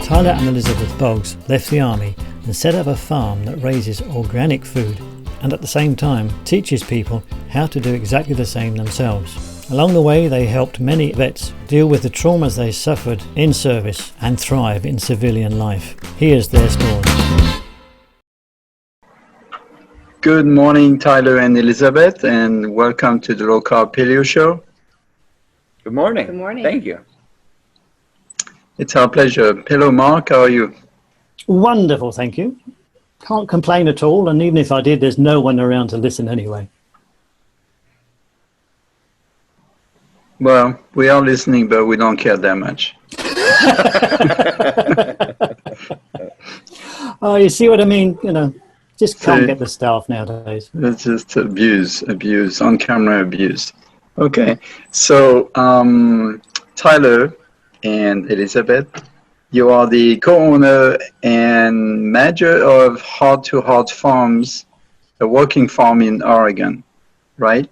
Tyler and Elizabeth Boggs left the army and set up a farm that raises organic food and at the same time teaches people how to do exactly the same themselves. Along the way, they helped many vets deal with the traumas they suffered in service and thrive in civilian life. Here's their story. Good morning, Tyler and Elizabeth, and welcome to the Carb Paleo show. Good morning. Good morning. Thank you. It's our pleasure. Hello, Mark. How are you? Wonderful, thank you. Can't complain at all, and even if I did, there's no one around to listen anyway. Well, we are listening, but we don't care that much. Oh, you see what I mean? You know, just can't get the staff nowadays. It's just abuse, on camera abuse. Okay, so Tyler and Elizabeth, you are the co-owner and manager of Heart to Heart Farms, a working farm in Oregon, right?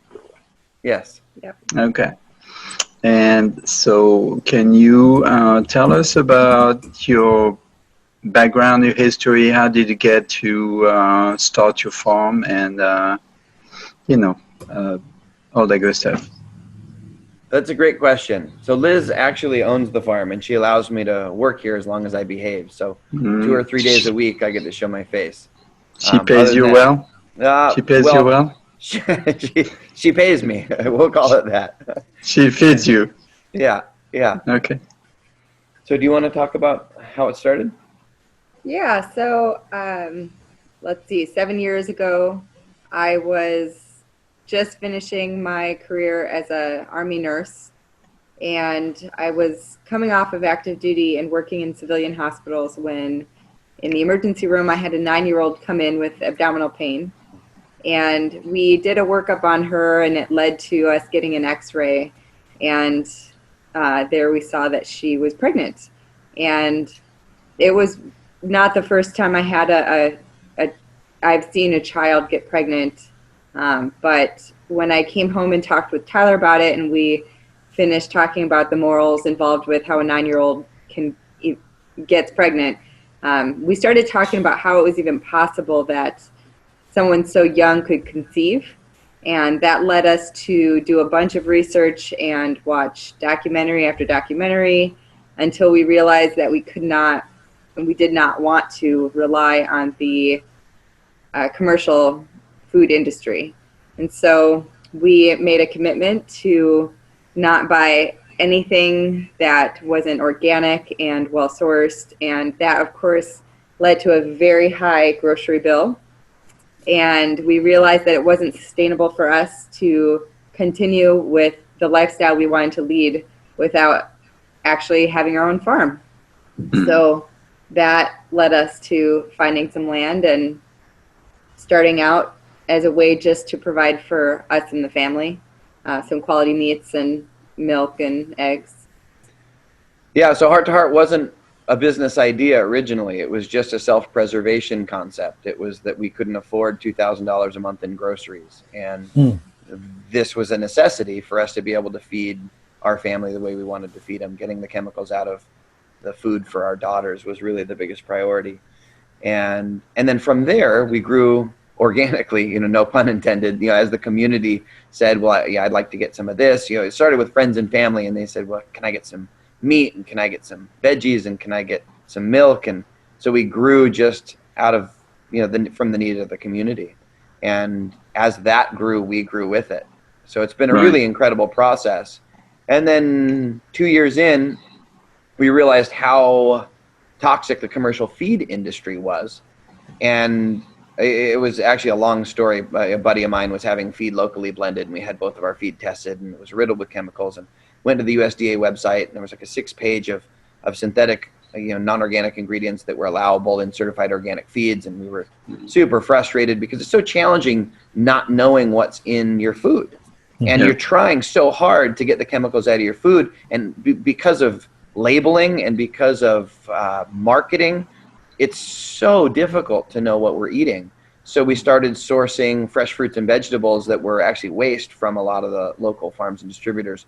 Yes. Yep. Okay. And so can you tell us about your background, your history? How did you get to start your farm and, all that good stuff? That's a great question. So Liz actually owns the farm, and she allows me to work here as long as I behave. So 2 or 3 days a week, I get to show my face. She pays you well? She pays you well? She pays me. We'll call it that. She feeds you? Yeah. Okay. So do you want to talk about how it started? Yeah, so let's see, 7 years ago, I was just finishing my career as an Army nurse, and I was coming off of active duty and working in civilian hospitals when in the emergency room I had a 9-year-old come in with abdominal pain, and we did a workup on her, and it led to us getting an x-ray, and there we saw that she was pregnant. And it was not the first time I had I've seen a child get pregnant. But when I came home and talked with Tyler about it, and we finished talking about the morals involved with how a 9-year-old gets pregnant, we started talking about how it was even possible that someone so young could conceive. And that led us to do a bunch of research and watch documentary after documentary until we realized that we did not want to rely on the commercial food industry. And so we made a commitment to not buy anything that wasn't organic and well sourced, and that of course led to a very high grocery bill. And we realized that it wasn't sustainable for us to continue with the lifestyle we wanted to lead without actually having our own farm. So that led us to finding some land and starting out as a way just to provide for us and the family, some quality meats and milk and eggs. Yeah, so Heart to Heart wasn't a business idea originally. It was just a self-preservation concept. It was that we couldn't afford $2,000 a month in groceries. And this was a necessity for us to be able to feed our family the way we wanted to feed them. Getting the chemicals out of the food for our daughters was really the biggest priority. And then from there, we grew organically, no pun intended, as the community said, well, I'd like to get some of this. It started with friends and family, and they said, well, can I get some meat, and can I get some veggies, and can I get some milk? And so we grew just out of, from the need of the community. And as that grew, we grew with it. So it's been a really incredible process. And then 2 years in, we realized how toxic the commercial feed industry was. And it was actually a long story. A buddy of mine was having feed locally blended, and we had both of our feed tested, and it was riddled with chemicals. And went to the USDA website, and there was like a 6-page of synthetic, non-organic ingredients that were allowable in certified organic feeds. And we were super frustrated because it's so challenging not knowing what's in your food. And you're trying so hard to get the chemicals out of your food. And because of labeling and because of marketing, it's so difficult to know what we're eating. So we started sourcing fresh fruits and vegetables that were actually waste from a lot of the local farms and distributors.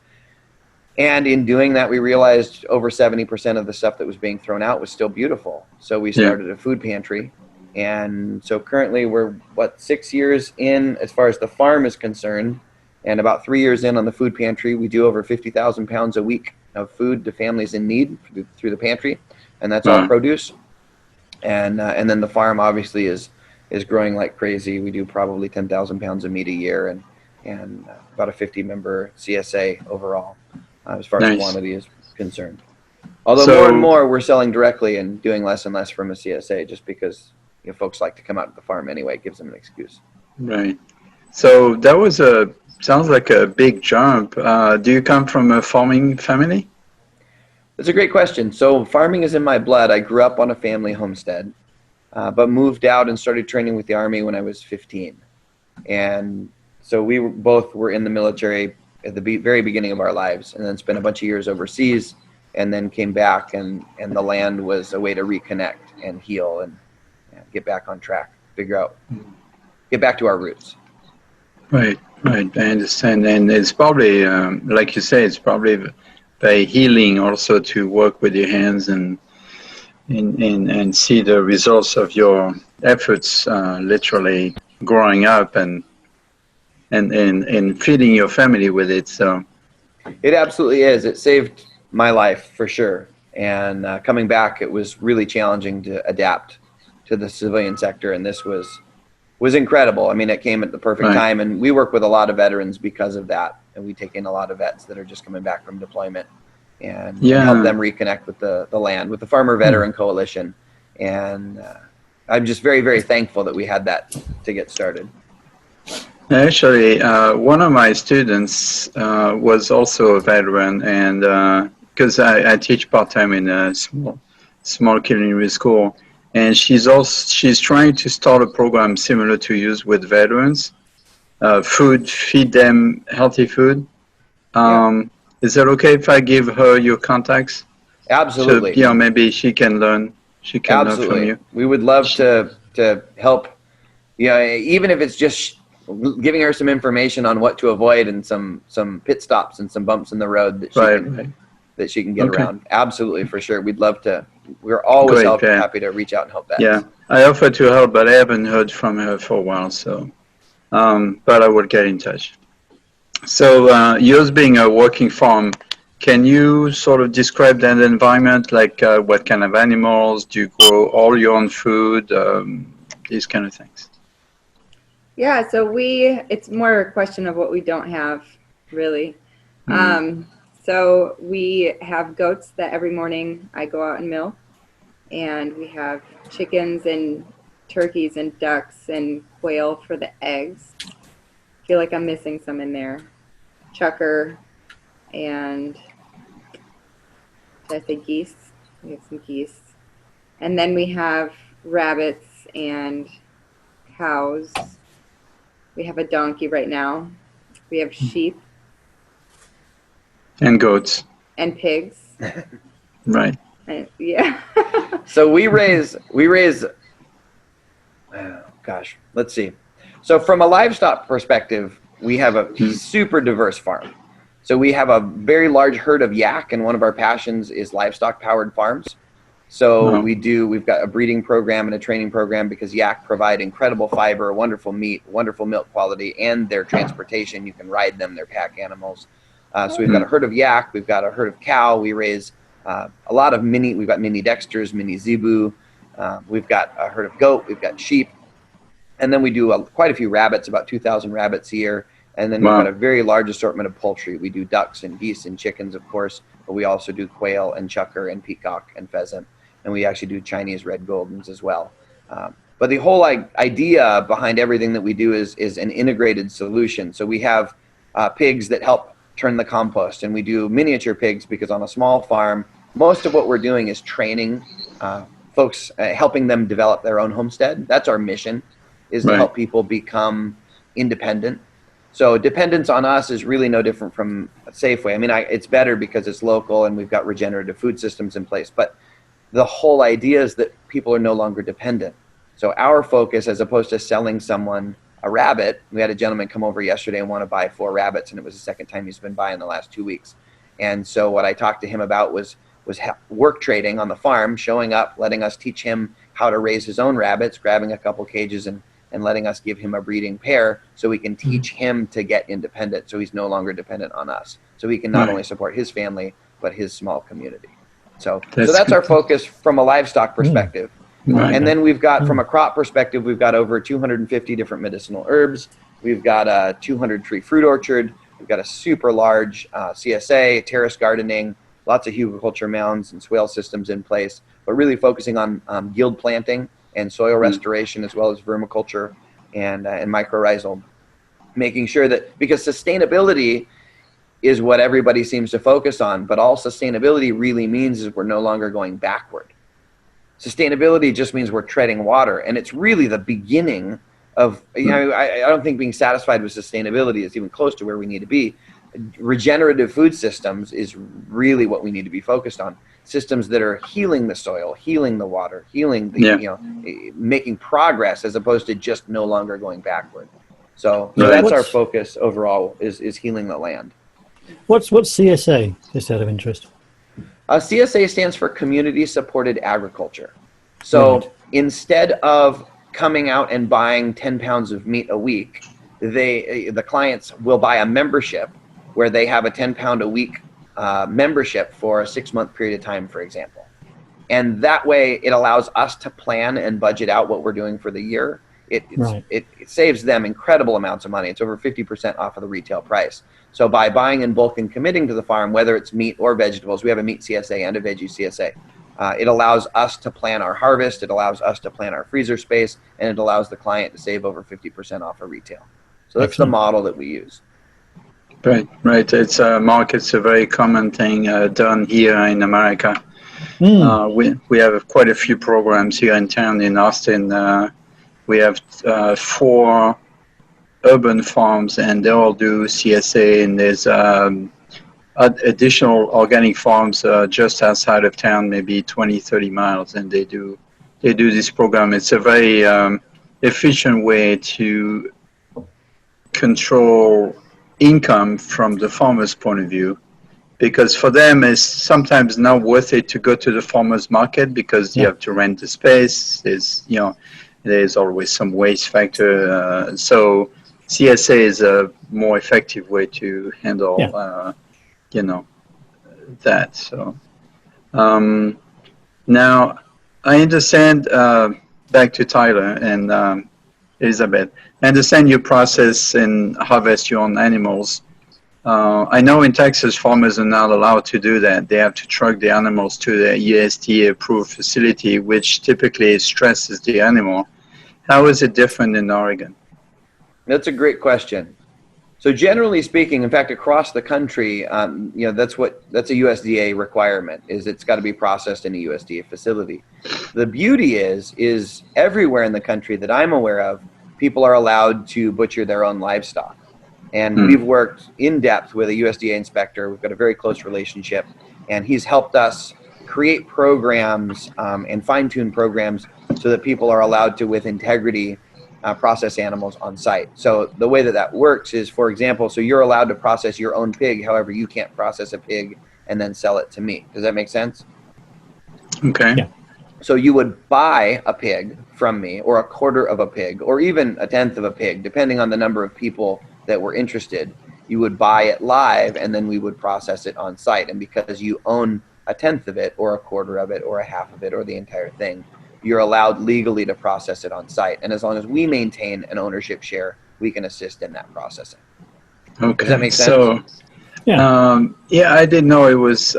And in doing that, we realized over 70% of the stuff that was being thrown out was still beautiful. So we started a food pantry. And so currently we're, 6 years in as far as the farm is concerned, and about 3 years in on the food pantry. We do over 50,000 pounds a week of food to families in need through the pantry. And that's all produce. And then the farm obviously is growing like crazy. We do probably 10,000 pounds of meat a year and about a 50-member CSA overall. As far as quantity is concerned. Although more and more we're selling directly and doing less and less from a CSA just because folks like to come out to the farm anyway. It gives them an excuse. Right. So that was sounds like a big jump. Do you come from a farming family? That's a great question. So farming is in my blood. I grew up on a family homestead, but moved out and started training with the Army when I was 15. And so we both were in the military at the very beginning of our lives, and then spent a bunch of years overseas, and then came back, and the land was a way to reconnect and heal and get back on track, get back to our roots. Right. I understand. And it's probably, like you say, it's probably very healing also to work with your hands and see the results of your efforts, literally growing up and feeding your family with it. So it absolutely is. It saved my life for sure. And coming back, it was really challenging to adapt to the civilian sector. And this was incredible. I mean, it came at the perfect time. And we work with a lot of veterans because of that. And we take in a lot of vets that are just coming back from deployment and help them reconnect with the land, with the Farmer Veteran Coalition. And I'm just very, very thankful that we had that to get started. Actually, one of my students was also a veteran, and because I teach part-time in a small culinary school, and she's trying to start a program similar to yours with veterans, feed them healthy food. Is that okay if I give her your contacts? Absolutely. So, maybe she can learn. She can learn from you. We would love to help. Even if it's just giving her some information on what to avoid and some pit stops and some bumps in the road that she can get around. Absolutely, for sure. We'd love to. We're always happy to reach out and help vets. Yeah, I offered to help, but I haven't heard from her for a while. So, but I will get in touch. So yours being a working farm, can you sort of describe that environment? Like what kind of animals? Do you grow all your own food? These kind of things. Yeah, so it's more a question of what we don't have, really. So we have goats that every morning I go out and milk, and we have chickens and turkeys and ducks and quail for the eggs. I feel like I'm missing some in there. Chucker and, did I say geese? We have some geese. And then we have rabbits and cows. We have a donkey right now. We have sheep. And goats. And pigs. Right. And, yeah. So we raise, let's see. So from a livestock perspective, we have a super diverse farm. So we have a very large herd of yak, and one of our passions is livestock powered farms. So we've got a breeding program and a training program because yak provide incredible fiber, wonderful meat, wonderful milk quality, and their transportation. You can ride them, they're pack animals. So we've got a herd of yak, we've got a herd of cow. We raise a lot of we've got mini dexters, mini zebu. We've got a herd of goat, we've got sheep. And then we do quite a few rabbits, about 2,000 rabbits a year. And then we've got a very large assortment of poultry. We do ducks and geese and chickens, of course, but we also do quail and chucker and peacock and pheasant. And we actually do Chinese red goldens as well. But the whole idea behind everything that we do is an integrated solution. So we have pigs that help turn the compost, and we do miniature pigs because on a small farm, most of what we're doing is training folks, helping them develop their own homestead. That's our mission, is to help people become independent. So dependence on us is really no different from Safeway. I mean, it's better because it's local and we've got regenerative food systems in place. But the whole idea is that people are no longer dependent. So our focus, as opposed to selling someone a rabbit, we had a gentleman come over yesterday and want to buy 4 rabbits, and it was the second time he's been buying the last 2 weeks. And so what I talked to him about was work trading on the farm, showing up, letting us teach him how to raise his own rabbits, grabbing a couple cages and letting us give him a breeding pair so we can teach him to get independent, so he's no longer dependent on us. So he can not only support his family, but his small community. So that's our focus from a livestock perspective. Right. And then we've got, from a crop perspective, we've got over 250 different medicinal herbs. We've got a 200-tree fruit orchard. We've got a super large CSA, terrace gardening, lots of hugelkultur mounds and swale systems in place, but really focusing on guild planting and soil restoration, as well as vermiculture and mycorrhizal, making sure that, because sustainability is what everybody seems to focus on, but all sustainability really means is we're no longer going backward. Sustainability just means we're treading water, and it's really the beginning of, I don't think being satisfied with sustainability is even close to where we need to be. Regenerative food systems is really what we need to be focused on. Systems that are healing the soil, healing the water, healing the, making progress, as opposed to just no longer going backward. So that's our focus overall, is healing the land. What's CSA, just out of interest? CSA stands for Community Supported Agriculture. So instead of coming out and buying 10 pounds of meat a week, the clients will buy a membership where they have a 10-pound a week membership for a 6-month period of time, for example. And that way it allows us to plan and budget out what we're doing for the year. It saves them incredible amounts of money. It's over 50% off of the retail price. So by buying in bulk and committing to the farm, whether it's meat or vegetables, we have a meat CSA and a veggie CSA. It allows us to plan our harvest, it allows us to plan our freezer space, and it allows the client to save over 50% off of retail. So that's the model that we use. Right. It's Mark, it's a very common thing done here in America. We have quite a few programs here in town in Austin. We have 4 urban farms, and they all do CSA, and there's additional organic farms just outside of town, maybe 20, 30 miles, and they do this program. It's a very efficient way to control income from the farmer's point of view, because for them it's sometimes not worth it to go to the farmer's market, because you have to rent the space. There's always some waste factor. So CSA is a more effective way to handle, that. So now I understand, back to Tyler and Elizabeth, I understand you process and harvest your own animals. I know in Texas, farmers are not allowed to do that. They have to truck the animals to the USDA-approved facility, which typically stresses the animal. How is it different in Oregon? That's a great question. So generally speaking, in fact, across the country, that's a USDA requirement, is it's got to be processed in a USDA facility. The beauty is everywhere in the country that I'm aware of, people are allowed to butcher their own livestock. And we've worked in depth with a USDA inspector. We've got a very close relationship, and he's helped us create programs and fine-tune programs so that people are allowed to, with integrity, process animals on site. So the way that works is, for example, so you're allowed to process your own pig. However, you can't process a pig and then sell it to me. Does that make sense? Okay. Yeah. So you would buy a pig from me, or a quarter of a pig, or even a tenth of a pig, depending on the number of people that were interested. You would buy it live, and then we would process it on site. And because you own a tenth of it, or a quarter of it, or a half of it, or the entire thing, you're allowed legally to process it on site. And as long as we maintain an ownership share, we can assist in that processing. Okay. Does that make sense? So, I didn't know it was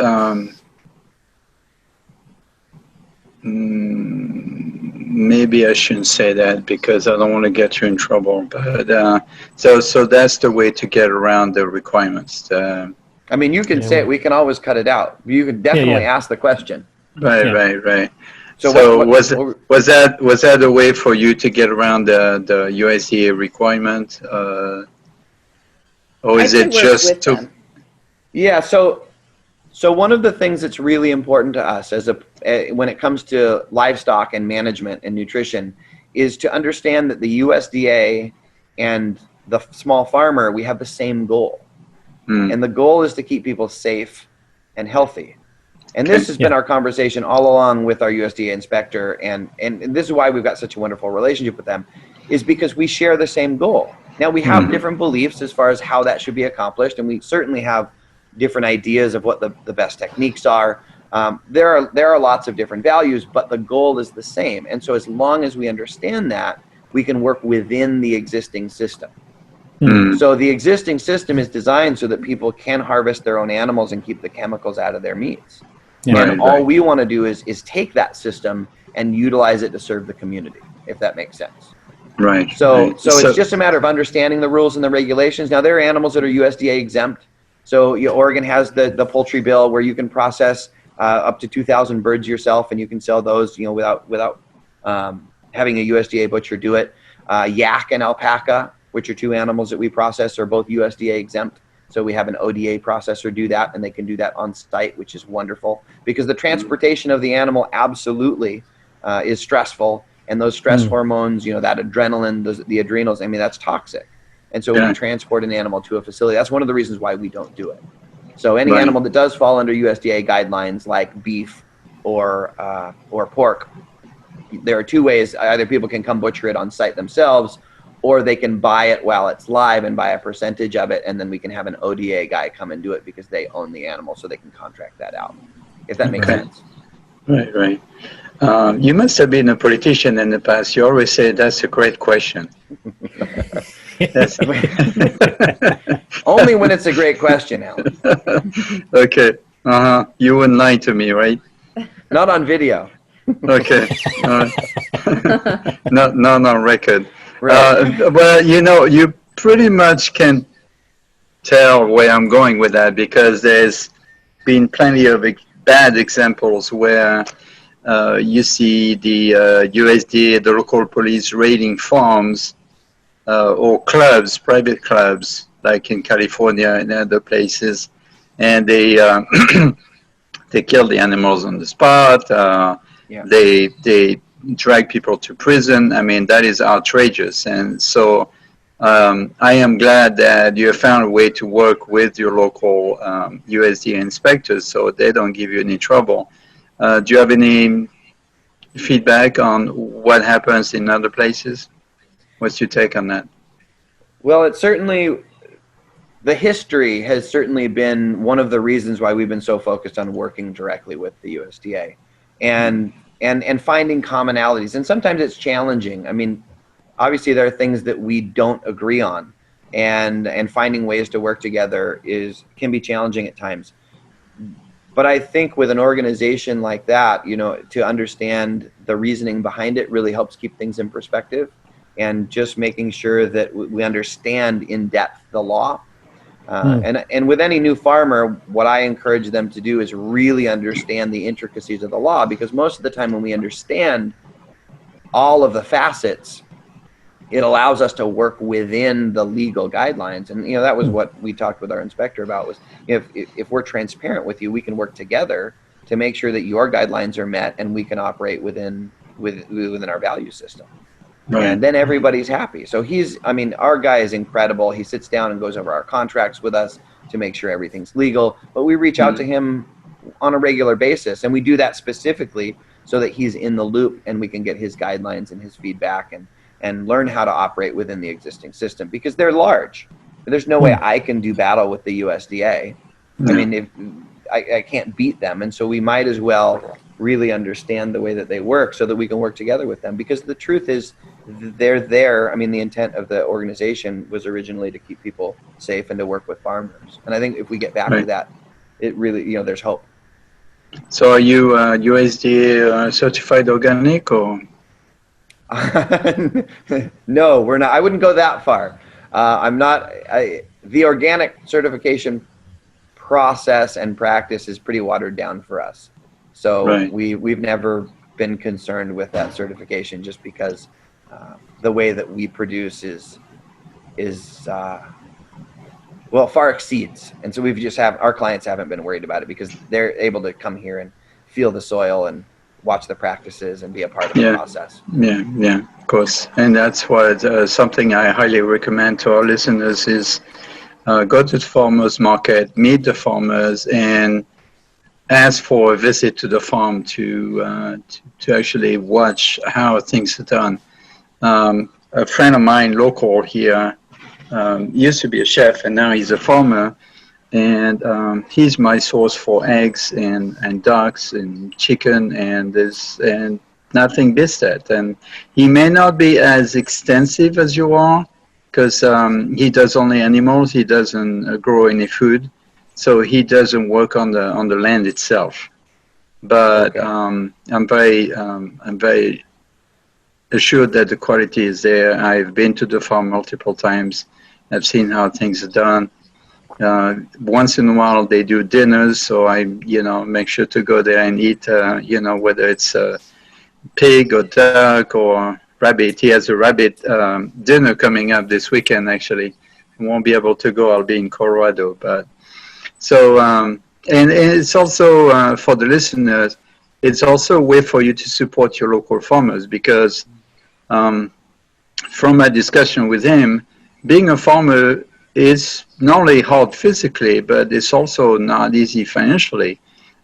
maybe I shouldn't say that, because I don't want to get you in trouble. But so that's the way to get around the requirements. I mean, you can say it. We can always cut it out. You can definitely ask the question. Right. So was that a way for you to get around the USDA requirement, or is it just to? Yeah. So one of the things that's really important to us when it comes to livestock and management and nutrition is to understand that the USDA and the small farmer, we have the same goal. And the goal is to keep people safe and healthy. And this has been our conversation all along with our USDA inspector, and this is why we've got such a wonderful relationship with them, is because we share the same goal. Now, we have different beliefs as far as how that should be accomplished, and we certainly have different ideas of what the best techniques are. There are lots of different values, but the goal is the same. And so as long as we understand that, we can work within the existing system. So the existing system is designed so that people can harvest their own animals and keep the chemicals out of their meats. And all we want to do is take that system and utilize it to serve the community, if that makes sense. So it's just a matter of understanding the rules and the regulations. Now, there are animals that are USDA exempt. So Oregon has the poultry bill where you can process up to 2,000 birds yourself, and you can sell those, without having a USDA butcher do it. Yak and alpaca, which are two animals that we process, are both USDA exempt. So we have an ODA processor do that, and they can do that on site, which is wonderful, because the transportation of the animal absolutely is stressful. And those stress hormones, that adrenaline, the adrenals, that's toxic. And so when you transport an animal to a facility, that's one of the reasons why we don't do it. So any animal that does fall under USDA guidelines, like beef or pork, there are two ways. Either people can come butcher it on site themselves, or they can buy it while it's live and buy a percentage of it, and then we can have an ODA guy come and do it because they own the animal, so they can contract that out, if that makes sense. Right. You must have been a politician in the past. You always say that's a great question. Only when it's a great question, Alan. Okay. You wouldn't lie to me, right? Not on video. Okay. Not on record. Right. Well, you pretty much can tell where I'm going with that, because there's been plenty of bad examples where you see the USDA, the local police raiding farms or clubs, private clubs, like in California and other places, and they they kill the animals on the spot. They drag people to prison. That is outrageous. And so I am glad that you have found a way to work with your local USDA inspectors so they don't give you any trouble. Do you have any feedback on what happens in other places? What's your take on that? Well, the history has certainly been one of the reasons why we've been so focused on working directly with the USDA and finding commonalities. And sometimes it's challenging. Obviously there are things that we don't agree on, and finding ways to work together can be challenging at times. But I think with an organization like that, to understand the reasoning behind it really helps keep things in perspective, and just making sure that we understand in depth the law. And with any new farmer, what I encourage them to do is really understand the intricacies of the law, because most of the time when we understand all of the facets, it allows us to work within the legal guidelines. And that was what we talked with our inspector about, was if we're transparent with you, we can work together to make sure that your guidelines are met and we can operate within our value system. Right. And then everybody's happy. So our guy is incredible. He sits down and goes over our contracts with us to make sure everything's legal. But we reach out to him on a regular basis, and we do that specifically so that he's in the loop and we can get his guidelines and his feedback and learn how to operate within the existing system, because they're large. There's no way I can do battle with the USDA. If I can't beat them, and so we might as well really understand the way that they work so that we can work together with them, because the truth is they're there. The intent of the organization was originally to keep people safe and to work with farmers. And I think if we get back to that, it really, there's hope. So are you USDA certified organic, or? No, we're not. I wouldn't go that far. I'm not. The organic certification process and practice is pretty watered down for us. So we've never been concerned with that certification, just because the way that we produce is far exceeds. And so our clients haven't been worried about it, because they're able to come here and feel the soil and watch the practices and be a part of the process. Yeah, of course. And that's what something I highly recommend to our listeners is go to the farmers market, meet the farmers, and asked for a visit to the farm to actually watch how things are done. A friend of mine, local here, used to be a chef, and now he's a farmer. And he's my source for eggs and ducks and chicken, and nothing beats that. And he may not be as extensive as you are, because he does only animals. He doesn't grow any food, so he doesn't work on the land itself. But okay. I'm very assured that the quality is there. I've been to the farm multiple times. I've seen how things are done. Once in a while they do dinners, so I make sure to go there and eat, whether it's pig or duck or rabbit. He has a rabbit dinner coming up this weekend, actually. I won't be able to go. I'll be in Colorado. But so, and it's also, for the listeners, it's also a way for you to support your local farmers, because from my discussion with him, being a farmer is not only hard physically, but it's also not easy financially.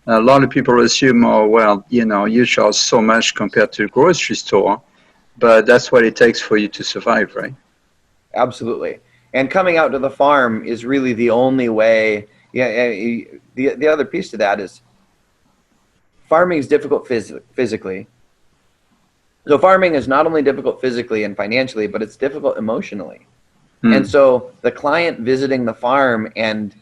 A lot of people assume, oh, well, you charge so much compared to the grocery store, but that's what it takes for you to survive, right? Absolutely. And coming out to the farm is really the only way. The other piece to that is farming is difficult physically. So farming is not only difficult physically and financially, but it's difficult emotionally. And so the client visiting the farm and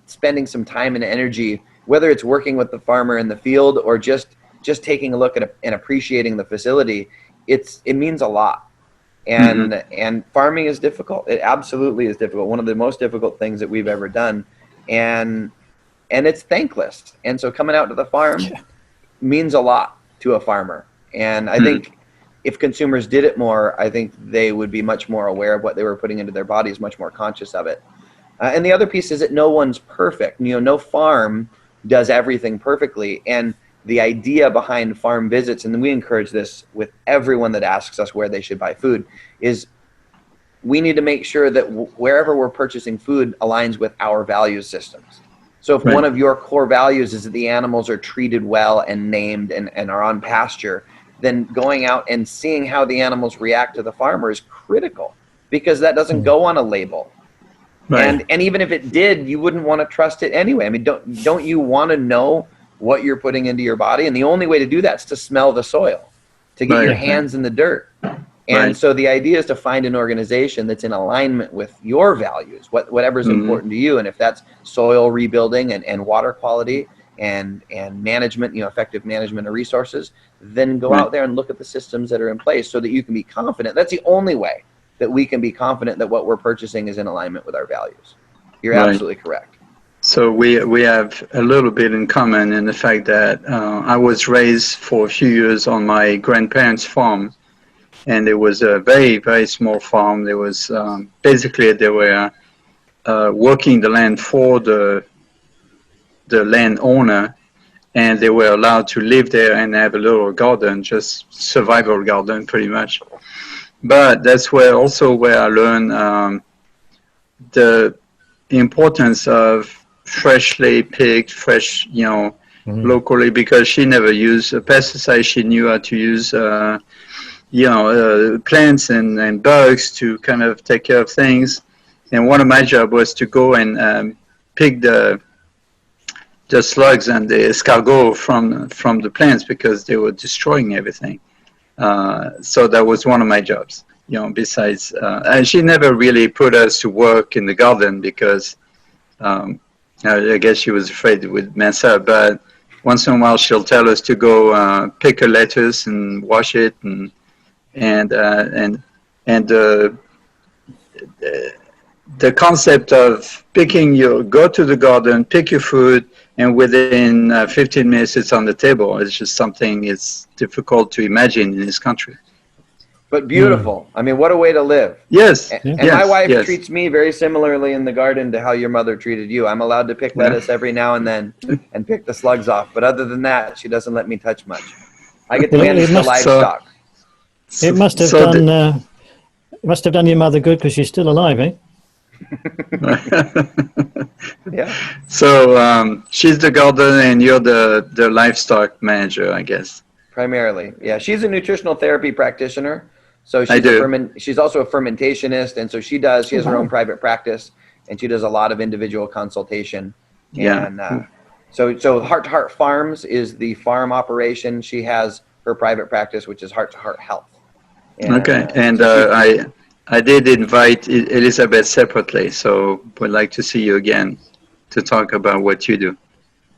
spending some time and energy, whether it's working with the farmer in the field or just taking a look at and appreciating the facility, it means a lot. And farming is difficult. It absolutely is difficult. One of the most difficult things that we've ever done, and it's thankless. And so coming out to the farm means a lot to a farmer. And I think if consumers did it more, I think they would be much more aware of what they were putting into their bodies, much more conscious of it. And the other piece is that no one's perfect. No farm does everything perfectly. And the idea behind farm visits, and we encourage this with everyone that asks us where they should buy food, is we need to make sure that wherever we're purchasing food aligns with our value systems. So if one of your core values is that the animals are treated well and named and are on pasture, then going out and seeing how the animals react to the farmer is critical, because that doesn't go on a label. Right. And even if it did, you wouldn't want to trust it anyway. I mean, don't you want to know what you're putting into your body? And the only way to do that is to smell the soil, to get your hands in the dirt. And so the idea is to find an organization that's in alignment with your values, whatever's important to you. And if that's soil rebuilding and water quality and management, effective management of resources, then go out there and look at the systems that are in place so that you can be confident. That's the only way that we can be confident that what we're purchasing is in alignment with our values. You're absolutely correct. So we have a little bit in common in the fact that I was raised for a few years on my grandparents' farm, and it was a very, very small farm. There was basically they were working the land for the landowner, and they were allowed to live there and have a little garden, just survival garden pretty much. But that's where I learned the importance of freshly picked, fresh, locally, because she never used pesticides. She knew how to use, plants and bugs to kind of take care of things. And one of my jobs was to go and pick the slugs and the escargot from the plants, because they were destroying everything. So that was one of my jobs, besides, and she never really put us to work in the garden because I guess she was afraid it would mess up, but once in a while she'll tell us to go pick a lettuce and wash it and the concept of go to the garden, pick your food, and within 15 minutes it's on the table. It's just something it's difficult to imagine in this country. But beautiful. I mean, what a way to live. Yes. And my wife treats me very similarly in the garden to how your mother treated you. I'm allowed to pick lettuce every now and then and pick the slugs off. But other than that, she doesn't let me touch much. I get to manage the livestock. It must have done your mother good because she's still alive, eh? Yeah. So she's the gardener and you're the livestock manager, I guess. Primarily, yeah. She's a nutritional therapy practitioner, so I do. she's also a fermentationist, and so she has her own private practice, and she does a lot of individual consultation. Yeah. And so Heart to Heart Farms is the farm operation. She has her private practice, which is Heart to Heart Health. And, Okay. And so I did invite Elizabeth separately, so would like to see you again to talk about what you do.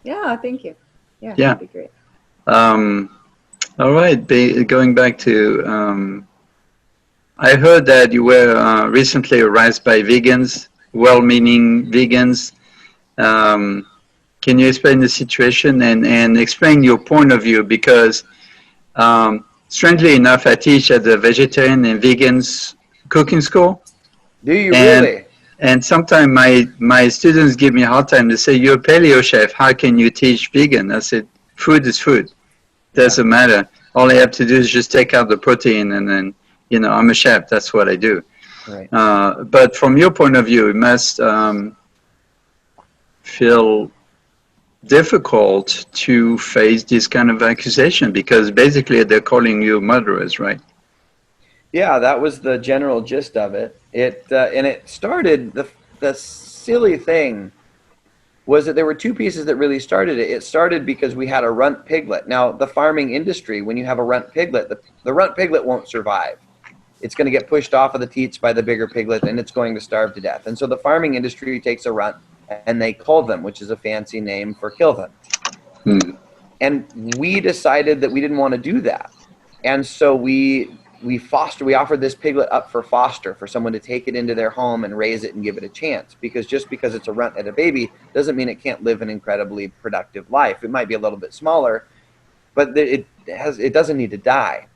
Yeah, thank you. Yeah, Yeah. that'd be great. All right. Going back to, I heard that you were recently raised by vegans, well-meaning vegans. Can you explain the situation and explain your point of view? Because strangely enough, I teach at the vegetarian and vegans cooking school. do you And, really? and sometimes my students give me a hard time. They say, you're a paleo chef. How can you teach vegan? I said, food is food. Doesn't matter. All I have to do is just take out the protein and then, I'm a chef. That's what I do. Right. But from your point of view, it must feel difficult to face this kind of accusation because basically they're calling you murderers, right? Yeah, that was the general gist of it. And it started, the silly thing was that there were two pieces that really started it. It started because we had a runt piglet. Now, the farming industry, when you have a runt piglet, the runt piglet won't survive. It's going to get pushed off of the teats by the bigger piglet, and it's going to starve to death. And so the farming industry takes a runt, and they cull them, which is a fancy name for kill them. And we decided that we didn't want to do that. And so we offered this piglet up for foster, for someone to take it into their home and raise it and give it a chance. Because just because it's a runt and a baby doesn't mean it can't live an incredibly productive life. It might be a little bit smaller, but it doesn't need to die.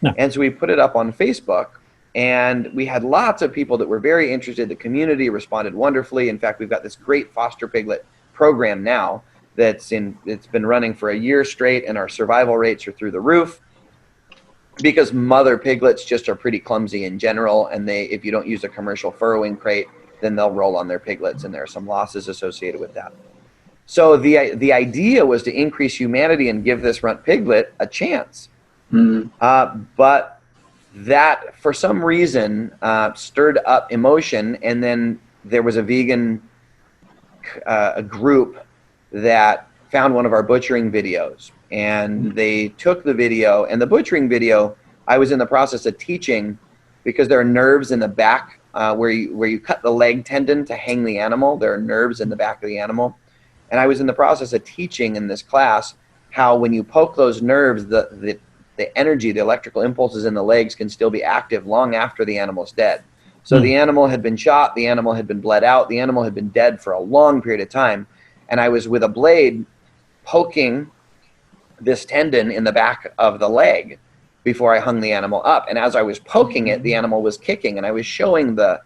No. And so we put it up on Facebook, and we had lots of people that were very interested. The community responded wonderfully. In fact, we've got this great foster piglet program now it's been running for a year straight, and our survival rates are through the roof. Because mother piglets just are pretty clumsy in general, and if you don't use a commercial furrowing crate, then they'll roll on their piglets, and there are some losses associated with that. So the idea was to increase humanity and give this runt piglet a chance. But that, for some reason, stirred up emotion, and then there was a vegan group that found one of our butchering videos. And they took the video, and the butchering video, I was in the process of teaching, because there are nerves in the back where you cut the leg tendon to hang the animal. There are nerves in the back of the animal. And I was in the process of teaching in this class how when you poke those nerves, the energy, the electrical impulses in the legs can still be active long after the animal's dead. So the animal had been shot, the animal had been bled out, the animal had been dead for a long period of time. And I was with a blade poking this tendon in the back of the leg before I hung the animal up. And as I was poking it, the animal was kicking, and I was showing the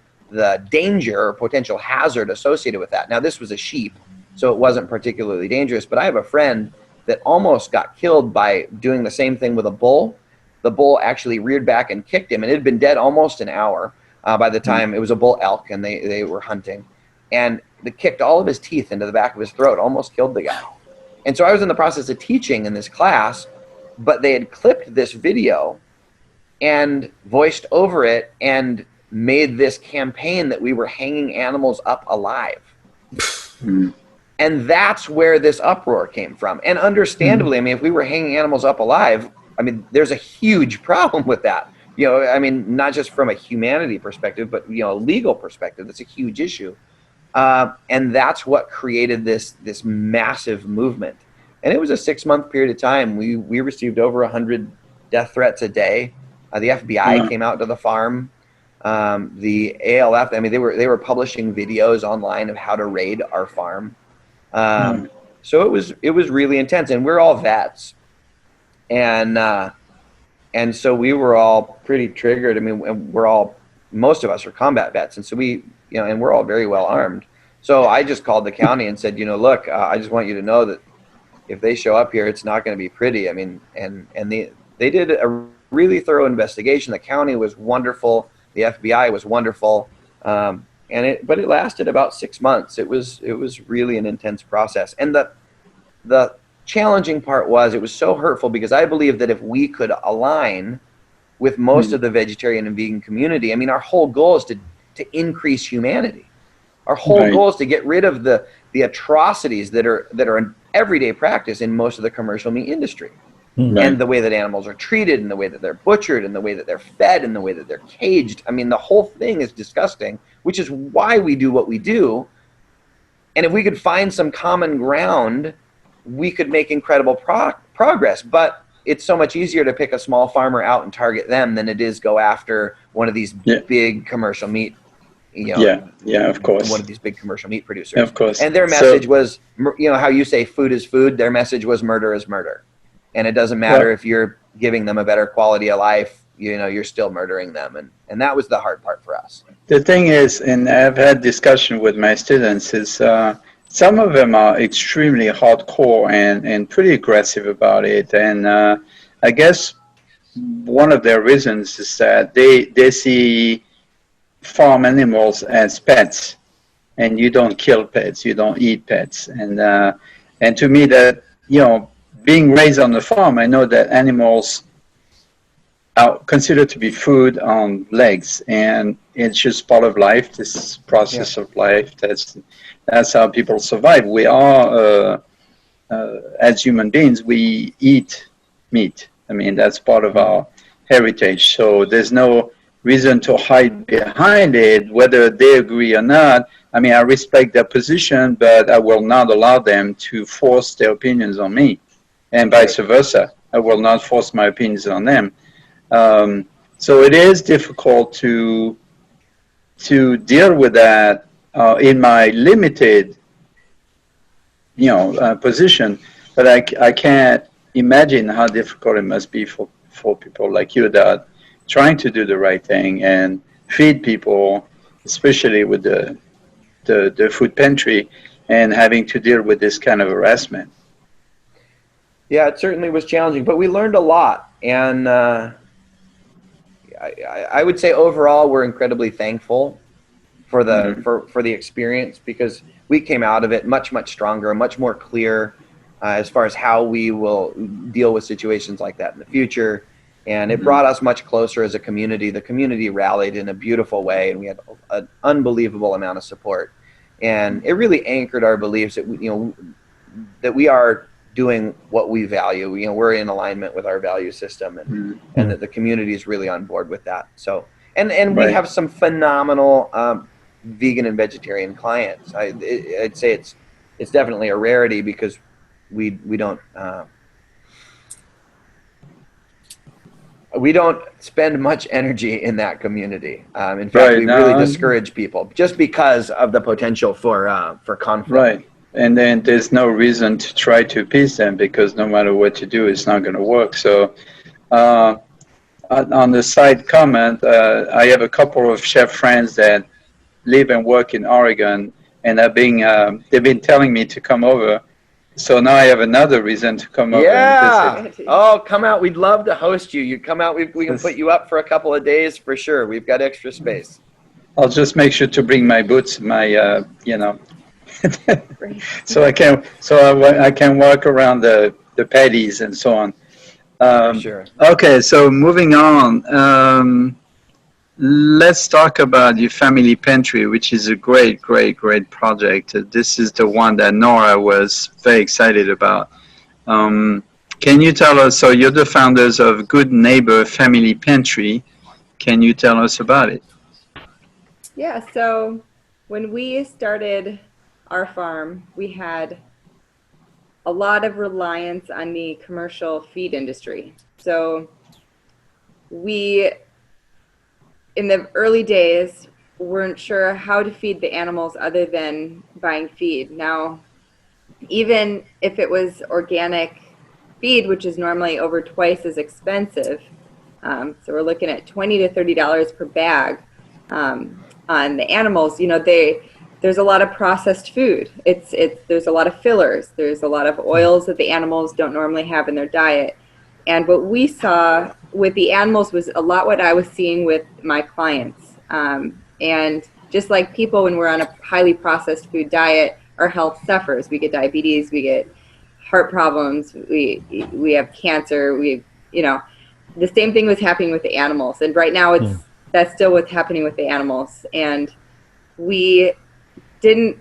danger or potential hazard associated with that. Now, this was a sheep, so it wasn't particularly dangerous, but I have a friend that almost got killed by doing the same thing with a bull. The bull actually reared back and kicked him, and it had been dead almost an hour by the time it was a bull elk, and they were hunting. And it kicked all of his teeth into the back of his throat, almost killed the guy. And so I was in the process of teaching in this class, but they had clipped this video and voiced over it and made this campaign that we were hanging animals up alive. And that's where this uproar came from. And understandably, I mean, if we were hanging animals up alive, I mean, there's a huge problem with that. I mean, not just from a humanity perspective, but, a legal perspective, that's a huge issue. And that's what created this massive movement. And it was a 6-month period of time. We received over 100 death threats a day. The FBI came out to the farm. The ALF, I mean, they were publishing videos online of how to raid our farm. So it was really intense, and we're all vets. And so we were all pretty triggered. I mean, most of us are combat vets. And so and we're all very well armed. So I just called the county and said, look, I just want you to know that if they show up here, it's not going to be pretty. I mean, and they did a really thorough investigation. The county was wonderful. The FBI was wonderful. but it lasted about 6 months. It was really an intense process. And the challenging part was it was so hurtful because I believe that if we could align with most of the vegetarian and vegan community, I mean, our whole goal is to increase humanity. Our whole goal is to get rid of the atrocities that are an everyday practice in most of the commercial meat industry. And the way that animals are treated, and the way that they're butchered, and the way that they're fed, and the way that they're caged. I mean, the whole thing is disgusting, which is why we do what we do. And if we could find some common ground, we could make incredible progress. But it's so much easier to pick a small farmer out and target them than it is go after one of these big commercial meat, of course, one of these big commercial meat producers. Of course. And their message was, how you say food is food, their message was murder is murder. And it doesn't matter if you're giving them a better quality of life, you're still murdering them. And that was the hard part for us. The thing is, and I've had discussion with my students, is some of them are extremely hardcore and pretty aggressive about it. And I guess one of their reasons is that they see farm animals as pets, and you don't kill pets, you don't eat pets. And to me that, being raised on the farm, I know that animals are considered to be food on legs, and it's just part of life, this process of life. That's how people survive. We are, as human beings, we eat meat. I mean, that's part of our heritage. So there's no reason to hide behind it, whether they agree or not. I mean, I respect their position, but I will not allow them to force their opinions on me. And vice versa. I will not force my opinions on them. So it is difficult to deal with that in my limited, position. But I can't imagine how difficult it must be for people like you that are trying to do the right thing and feed people, especially with the food pantry, and having to deal with this kind of harassment. Yeah, it certainly was challenging, but we learned a lot. And I would say overall we're incredibly thankful for the for the experience, because we came out of it much stronger, much more clear as far as how we will deal with situations like that in the future. And it brought us much closer as a community. The community rallied in a beautiful way, and we had an unbelievable amount of support. And it really anchored our beliefs that that we are doing what we value. We're in alignment with our value system, and that the community is really on board with that. So, and we have some phenomenal vegan and vegetarian clients. I'd say it's definitely a rarity, because we don't spend much energy in that community. In fact, we really discourage people just because of the potential for conflict. Right. And then there's no reason to try to appease them, because no matter what you do, it's not going to work. So on the side comment, I have a couple of chef friends that live and work in Oregon, and they've been telling me to come over. So now I have another reason to come over and visit. Oh, come out. We'd love to host you. You come out. We can put you up for a couple of days for sure. We've got extra space. I'll just make sure to bring my boots, so I can walk around the patties and so on. Sure. Okay, so moving on. Let's talk about your family pantry, which is a great project. This is the one that Nora was very excited about. Can you tell us, so you're the founders of Good Neighbor Family Pantry. Can you tell us about it? Yeah, so when we started our farm, we had a lot of reliance on the commercial feed industry. So we, in the early days, weren't sure how to feed the animals other than buying feed. Now, even if it was organic feed, which is normally over twice as expensive, so we're looking at $20 to $30 per bag on the animals. There's a lot of processed food. There's a lot of fillers. There's a lot of oils that the animals don't normally have in their diet. And what we saw with the animals was a lot what I was seeing with my clients. And just like people, when we're on a highly processed food diet, our health suffers. We get diabetes, we get heart problems, we have cancer, the same thing was happening with the animals. And right now that's still what's happening with the animals. And we didn't,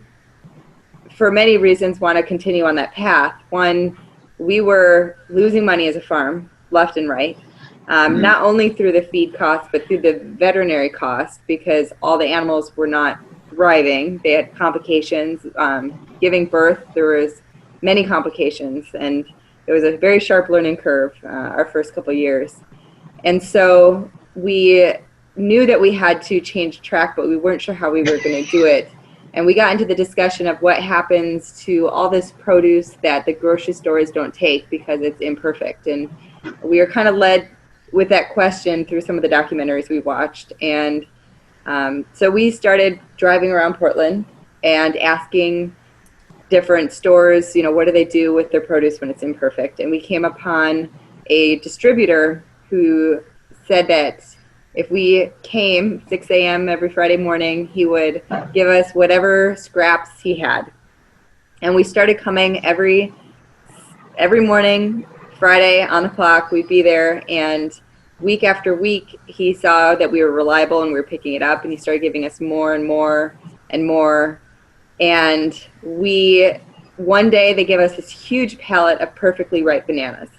for many reasons, want to continue on that path. One, we were losing money as a farm, left and right, not only through the feed costs, but through the veterinary costs, because all the animals were not thriving. They had complications. Giving birth, there was many complications, and it was a very sharp learning curve our first couple of years. And so we knew that we had to change track, but we weren't sure how we were going to do it. And we got into the discussion of what happens to all this produce that the grocery stores don't take because it's imperfect. And we were kind of led with that question through some of the documentaries we watched. And so we started driving around Portland and asking different stores, what do they do with their produce when it's imperfect? And we came upon a distributor who said that if we came 6 a.m. every Friday morning, he would give us whatever scraps he had. And we started coming every morning, Friday on the clock, we'd be there. And week after week, he saw that we were reliable and we were picking it up, and he started giving us more and more and more. And one day they gave us this huge pallet of perfectly ripe bananas.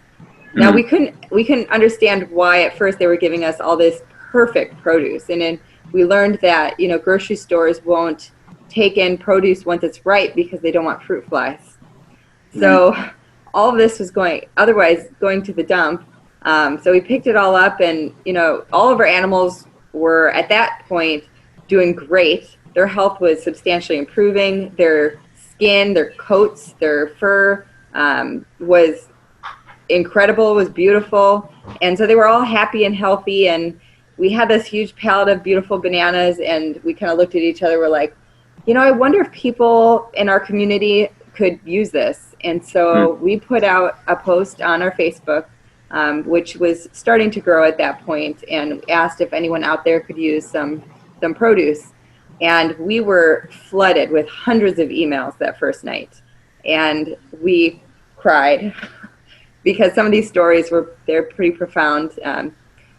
Now we couldn't understand why at first they were giving us all this perfect produce. And then we learned that, grocery stores won't take in produce once it's ripe because they don't want fruit flies. So all of this was going to the dump. So we picked it all up, and, all of our animals were at that point doing great. Their health was substantially improving. Their skin, their coats, their fur was incredible, was beautiful. And so they were all happy and healthy. And we had this huge pallet of beautiful bananas, and we kind of looked at each other. We're like, I wonder if people in our community could use this. And so we put out a post on our Facebook, which was starting to grow at that point, and asked if anyone out there could use some produce. And we were flooded with hundreds of emails that first night. And we cried because some of these stories they're pretty profound.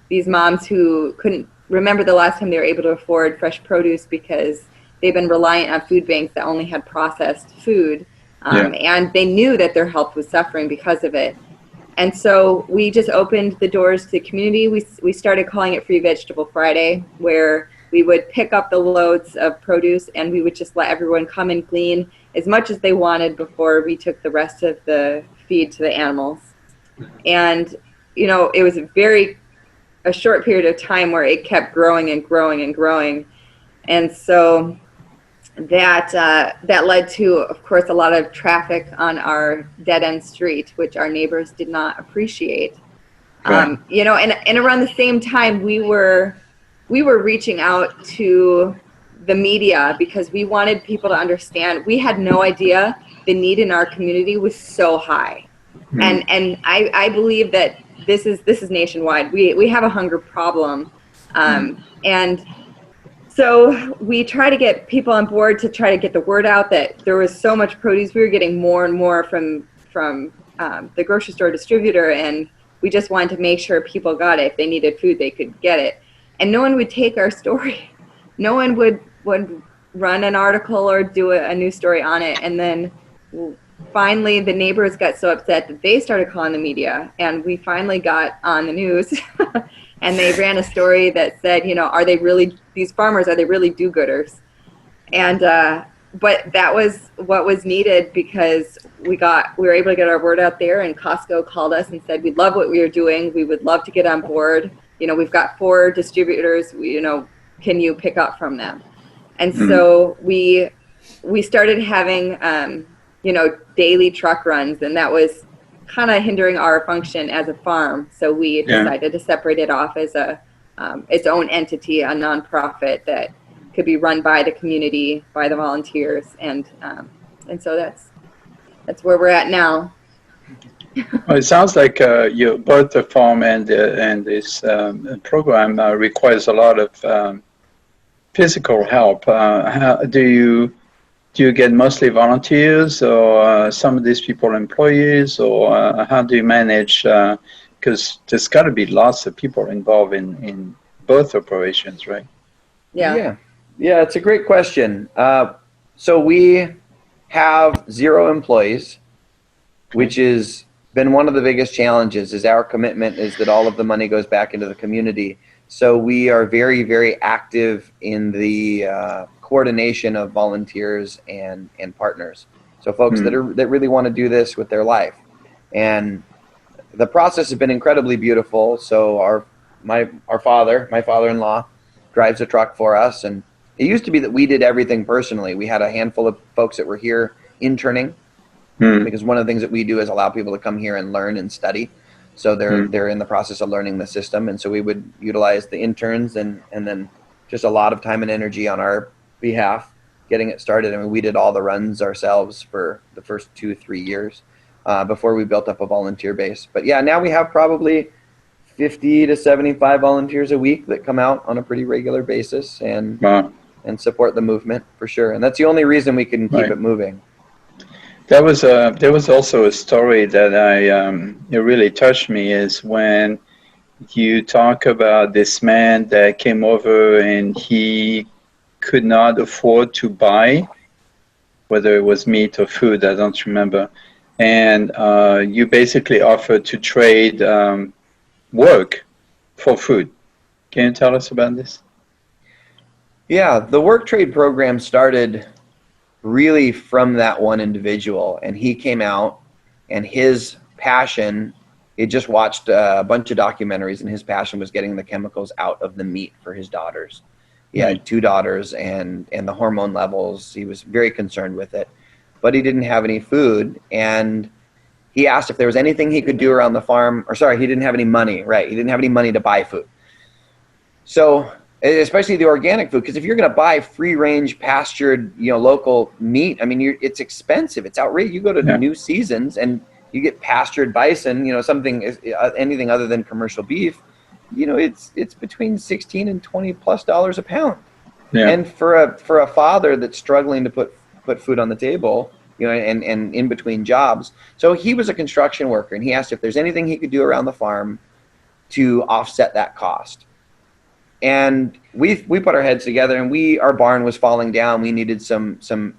These moms who couldn't remember the last time they were able to afford fresh produce because they've been reliant on food banks that only had processed food. And they knew that their health was suffering because of it. And so we just opened the doors to the community. We started calling it Free Vegetable Friday, where we would pick up the loads of produce and we would just let everyone come and glean as much as they wanted before we took the rest of the feed to the animals. And, it was a short period of time where it kept growing and growing and growing. And so that led to, of course, a lot of traffic on our dead-end street, which our neighbors did not appreciate. Right. And around the same time, we were reaching out to the media because we wanted people to understand. We had no idea the need in our community was so high. And I believe that this is nationwide. We have a hunger problem. And so we try to get people on board to try to get the word out that there was so much produce. We were getting more and more from the grocery store distributor, and we just wanted to make sure people got it. If they needed food, they could get it. And no one would take our story. No one would run an article or do a news story on it. And then finally the neighbors got so upset that they started calling the media, and we finally got on the news. And they ran a story that said, these farmers, are they really do-gooders? And but that was what was needed, because we were able to get our word out there, and Costco called us and said, we love what we are doing. We would love to get on board. We've got 4 distributors, can you pick up from them? And so we started having, daily truck runs, and that was kind of hindering our function as a farm. So we decided to separate it off as its own entity, a nonprofit that could be run by the community, by the volunteers. And so that's where we're at now. Well, it sounds like both the farm and this program requires a lot of physical help, how do you get mostly volunteers, or some of these people employees, or how do you manage? Because there's got to be lots of people involved in both operations, right? Yeah, it's a great question. So we have 0 employees, which has been one of the biggest challenges. Is our commitment is that all of the money goes back into the community. So we are very, very active in the coordination of volunteers and partners. So folks that really want to do this with their life. And the process has been incredibly beautiful. So my father-in-law, drives a truck for us, and it used to be that we did everything personally. We had a handful of folks that were here interning, because one of the things that we do is allow people to come here and learn and study. So they're in the process of learning the system, and so we would utilize the interns and then just a lot of time and energy on our behalf getting it started. I mean, we did all the runs ourselves for the first 2-3 years before we built up a volunteer base. But yeah, now we have probably 50 to 75 volunteers a week that come out on a pretty regular basis and support the movement for sure. And that's the only reason we can keep it moving. There was also a story that it really touched me, is when you talk about this man that came over and he could not afford to buy, whether it was meat or food, I don't remember. And you basically offered to trade work for food. Can you tell us about this? Yeah, the work trade program started really from that one individual, and he came out, and his passion, he just watched a bunch of documentaries, and his passion was getting the chemicals out of the meat for his daughters. He had 2 daughters, and the hormone levels, he was very concerned with it, but he didn't have any food, and he asked if there was anything he could do around the farm, or sorry, he didn't have any money, right? He didn't have any money to buy food. So, especially the organic food, because if you're going to buy free-range, pastured, local meat, I mean, it's expensive. It's outrageous. You go to New Seasons and you get pastured bison, anything other than commercial beef, it's between $16 and $20+ a pound. Yeah. And for a father that's struggling to put food on the table, and in between jobs. So he was a construction worker, and he asked if there's anything he could do around the farm to offset that cost. And we put our heads together, and our barn was falling down. We needed some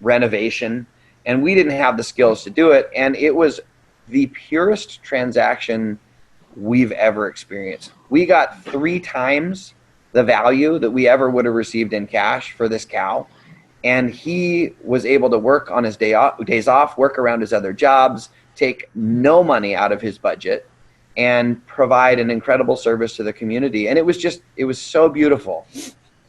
renovation, and we didn't have the skills to do it. And it was the purest transaction we've ever experienced. We got 3 times the value that we ever would have received in cash for this cow. And he was able to work on his days off, work around his other jobs, take no money out of his budget, and provide an incredible service to the community. And it was so beautiful.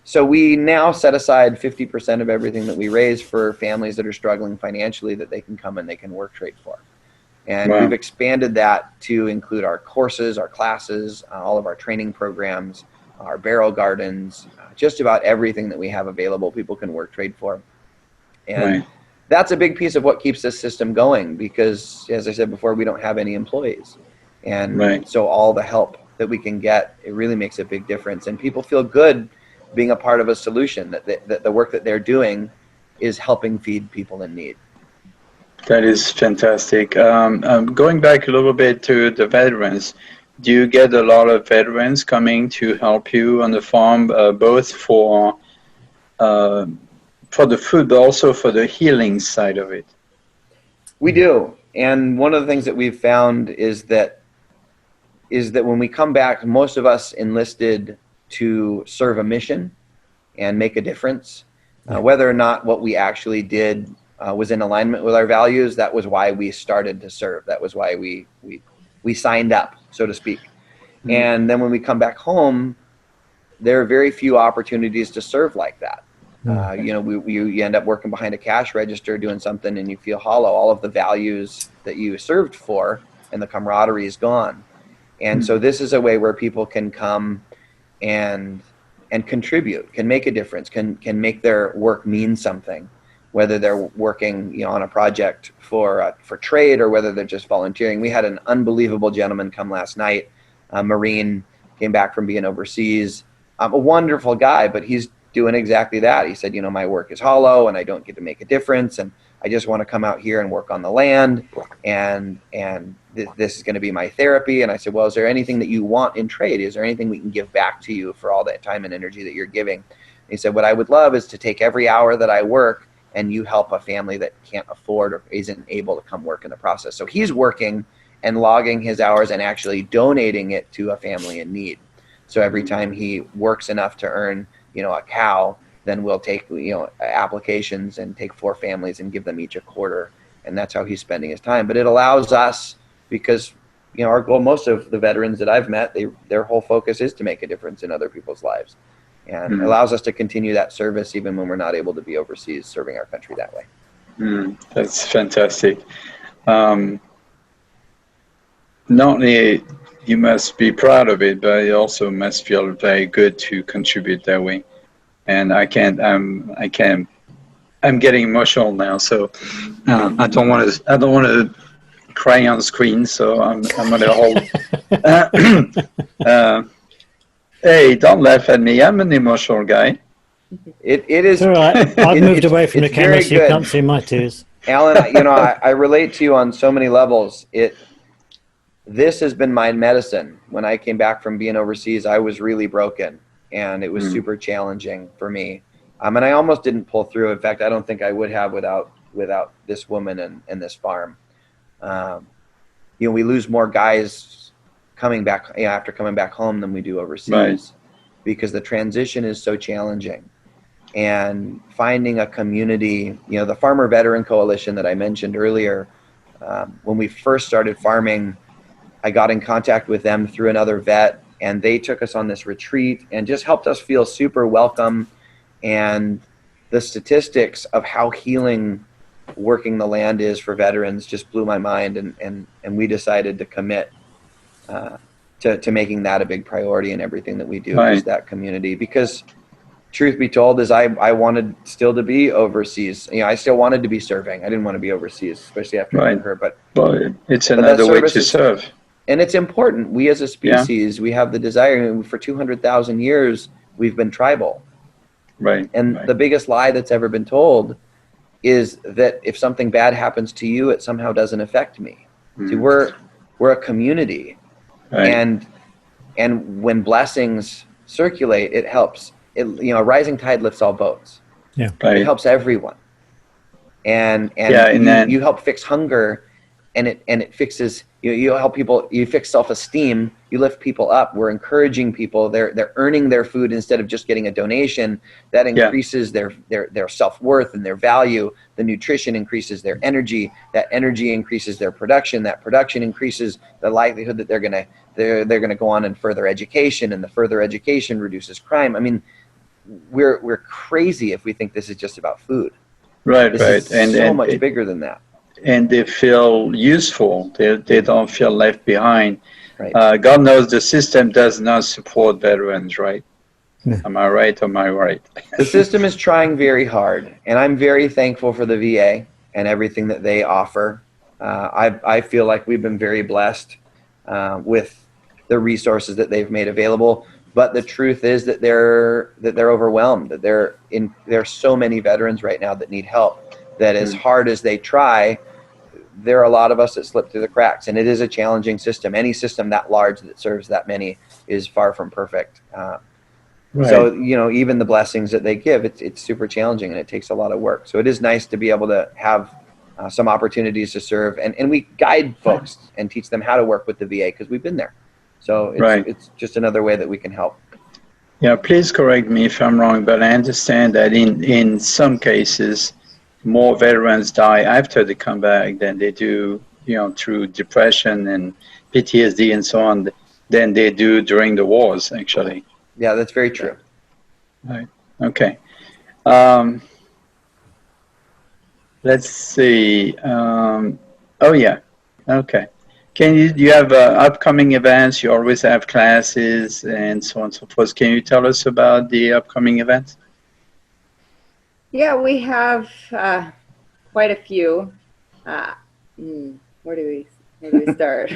So we now set aside 50% of everything that we raise for families that are struggling financially, that they can come and they can work trade for. And we've expanded that to include our courses, our classes, all of our training programs, our barrel gardens, just about everything that we have available, people can work trade for. And that's a big piece of what keeps this system going, because, as I said before, we don't have any employees. And so all the help that we can get, it really makes a big difference. And people feel good being a part of a solution, that the work that they're doing is helping feed people in need. That is fantastic. Going back a little bit to the veterans, do you get a lot of veterans coming to help you on the farm, both for the food, but also for the healing side of it? We do. And one of the things that we've found is that when we come back, most of us enlisted to serve a mission and make a difference. Whether or not what we actually did was in alignment with our values, that was why we started to serve. That was why we signed up, so to speak. Mm-hmm. And then when we come back home, there are very few opportunities to serve like that. You end up working behind a cash register doing something, and you feel hollow. All of the values that you served for and the camaraderie is gone. And so this is a way where people can come and contribute, can make a difference, can make their work mean something, whether they're working on a project for trade or whether they're just volunteering. We had an unbelievable gentleman come last night, a Marine, came back from being overseas, a wonderful guy, but he's doing exactly that. He said, my work is hollow and I don't get to make a difference. And I just want to come out here and work on the land. And this is going to be my therapy. And I said, well, is there anything that you want in trade? Is there anything we can give back to you for all that time and energy that you're giving? And he said, what I would love is to take every hour that I work and you help a family that can't afford or isn't able to come work in the process. So he's working and logging his hours and actually donating it to a family in need. So every time he works enough to earn, a cow, then we'll take, applications and take 4 families and give them each a quarter. And that's how he's spending his time. But it allows us, because, our goal, most of the veterans that I've met, their whole focus is to make a difference in other people's lives. And it allows us to continue that service even when we're not able to be overseas serving our country that way. That's fantastic. Not only you must be proud of it, but it also must feel very good to contribute that way. And I'm getting emotional now, so I don't want to cry on screen, so I'm going to hold. Hey, don't laugh at me. I'm an emotional guy. It is. It's all right. I've moved away from the camera, so you can't see my tears. Alan, I relate to you on so many levels. This has been my medicine. When I came back from being overseas, I was really broken, and it was super challenging for me. And I almost didn't pull through. In fact, I don't think I would have without this woman and this farm. We lose more guys coming back after coming back home than we do overseas, because the transition is so challenging. And finding a community, the Farmer Veteran Coalition that I mentioned earlier, when we first started farming, I got in contact with them through another vet, and they took us on this retreat and just helped us feel super welcome. And the statistics of how healing working the land is for veterans just blew my mind. And we decided to commit to making that a big priority in everything that we do, is that community. Because truth be told is I wanted still to be overseas. I still wanted to be serving. I didn't want to be overseas, especially after I met her. But it's another way to serve. And it's important. We as a species, we have the desire. For 200,000 years, we've been tribal. And the biggest lie that's ever been told is that if something bad happens to you, it somehow doesn't affect me. See, we're a community. And when blessings circulate, it helps. A rising tide lifts all boats. It helps everyone. And you help fix hunger, and it fixes. You help people. You fix self-esteem. You lift people up. We're encouraging people. They're earning their food instead of just getting a donation. That increases their self-worth and their value. The nutrition increases their energy. That energy increases their production. That production increases the likelihood that they're gonna go on in further education, and the further education reduces crime. I mean, we're crazy if we think this is just about food. This is so much bigger than that. And they feel useful. They don't feel left behind. God knows the system does not support veterans, right? Am I right? The system is trying very hard, and I'm very thankful for the VA and everything that they offer. I feel like we've been very blessed with the resources that they've made available. But the truth is that they're overwhelmed. That there are so many veterans right now that need help. That as hard as they try, there are a lot of us that slip through the cracks, and it is a challenging system. Any system that large that serves that many is far from perfect. So even the blessings that they give, it's super challenging, and it takes a lot of work. So it is nice to be able to have some opportunities to serve, and we guide folks and teach them how to work with the VA because we've been there. So it's just another way that we can help. Yeah, please correct me if I'm wrong, but I understand that in some cases, more veterans die after they come back than they do, through depression and PTSD and so on, than they do during the wars, actually. Yeah, that's very true. Right. Okay. Let's see. Okay. You have upcoming events? You always have classes and so on and so forth. Can you tell us about the upcoming events? Yeah, we have quite a few. Where do we start?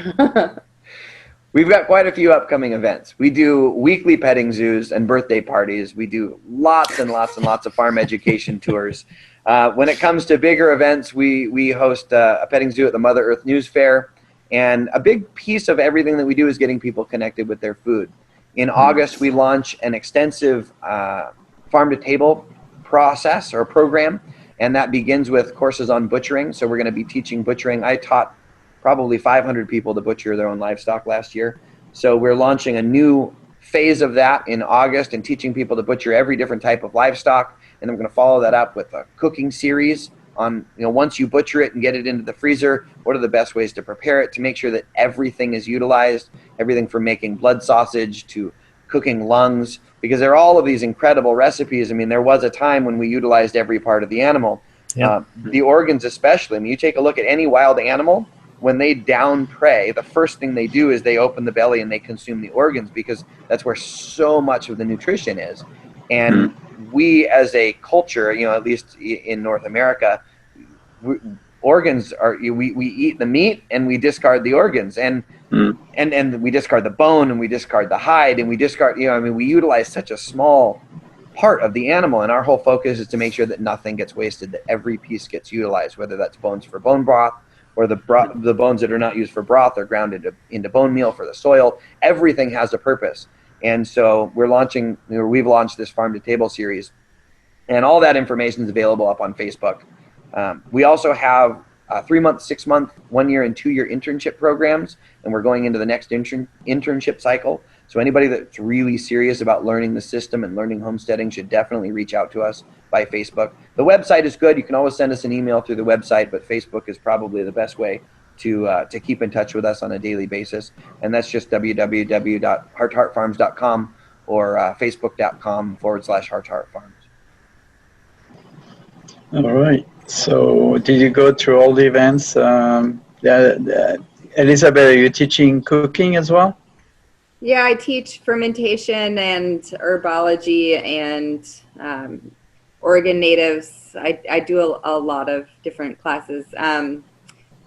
We've got quite a few upcoming events. We do weekly petting zoos and birthday parties. We do lots and lots and lots of farm education tours. When it comes to bigger events, we host a petting zoo at the Mother Earth News Fair. And a big piece of everything that we do is getting people connected with their food. In August, we launch an extensive farm-to-table process or program, and that begins with courses on butchering. So we're going to be teaching butchering. I taught probably 500 people to butcher their own livestock last year. So we're launching a new phase of that in August and teaching people to butcher every different type of livestock. And then we're going to follow that up with a cooking series on, once you butcher it and get it into the freezer, what are the best ways to prepare it to make sure that everything is utilized, everything from making blood sausage to cooking lungs, because there are all of these incredible recipes. I mean, there was a time when we utilized every part of the animal, the organs especially. I mean, you take a look at any wild animal, when they down prey, the first thing they do is they open the belly and they consume the organs, because that's where so much of the nutrition is. And we as a culture, at least in North America, organs are, we eat the meat and we discard the organs, and we discard the bone and we discard the hide and we discard, we utilize such a small part of the animal, and our whole focus is to make sure that nothing gets wasted, that every piece gets utilized, whether that's bones for bone broth, or the bones that are not used for broth are ground into bone meal for the soil. Everything has a purpose. And so we've launched this Farm to Table series, and all that information is available up on Facebook. We also have 3-month, 6-month, 1-year, and 2-year internship programs, and we're going into the next internship cycle. So anybody that's really serious about learning the system and learning homesteading should definitely reach out to us by Facebook. The website is good. You can always send us an email through the website, but Facebook is probably the best way to keep in touch with us on a daily basis. And that's just www.heartheartfarms.com or facebook.com/heartheartfarms. All right. So did you go through all the events? Elizabeth, are you teaching cooking as well? Yeah, I teach fermentation and herbology and Oregon natives. I do a lot of different classes.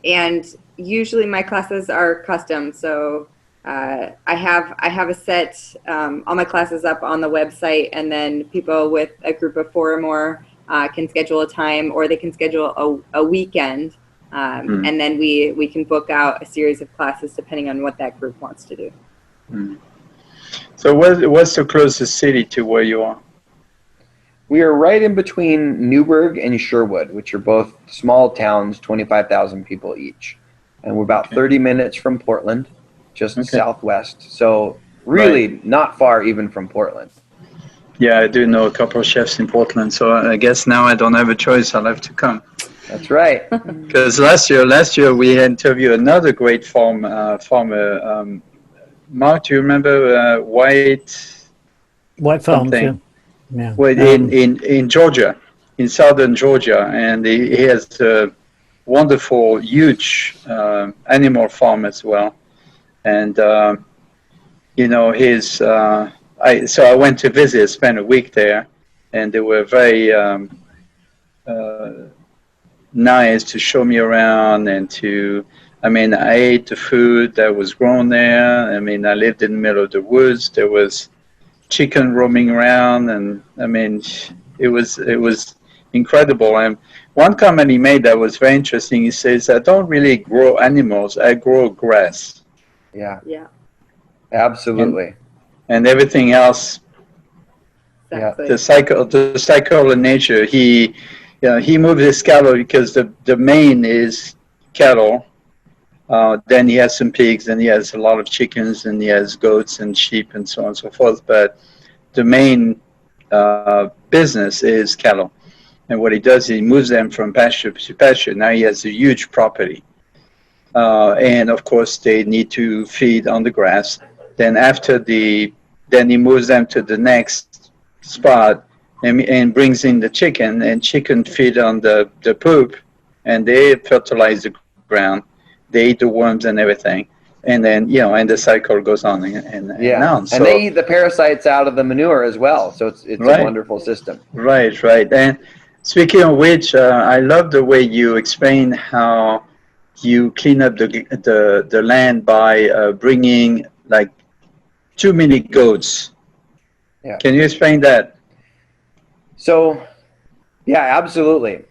And usually my classes are custom. So I have a set, all my classes up on the website, and then people with a group of 4 or more can schedule a time, or they can schedule a weekend. And then we can book out a series of classes depending on what that group wants to do. So what's the closest city to where you are? We are right in between Newburgh and Sherwood, which are both small towns, 25,000 people each. And we're about 30 minutes from Portland, just southwest. So really not far even from Portland. Yeah, I do know a couple of chefs in Portland, so I guess now I don't have a choice. I'll have to come. That's right. Because last year we interviewed another great farmer. Mark, do you remember White Farms? Yeah. Well, in Georgia, in southern Georgia, and he has a wonderful, huge animal farm as well. And his. So I went to visit, spent a week there, and they were very nice to show me around and I ate the food that was grown there. I lived in the middle of the woods. There was chicken roaming around, and it was incredible. And one comment he made that was very interesting. He says, "I don't really grow animals. I grow grass." Yeah. Absolutely. And everything else, Exactly. the cycle of nature. He moves his cattle because the main is cattle. Then he has some pigs, and he has a lot of chickens, and he has goats and sheep and so on and so forth. But the main business is cattle. And what he does, he moves them from pasture to pasture. Now he has a huge property. And of course, they need to feed on the grass. Then then he moves them to the next spot and brings in the chicken, and chicken feed on the poop, and they fertilize the ground. They eat the worms and everything. And then, and the cycle goes on and on. So, and they eat the parasites out of the manure as well. So it's a wonderful system. Right. And speaking of which, I love the way you explain how you clean up the land by bringing like too many goats. Yeah. Can you explain that? So, yeah, absolutely.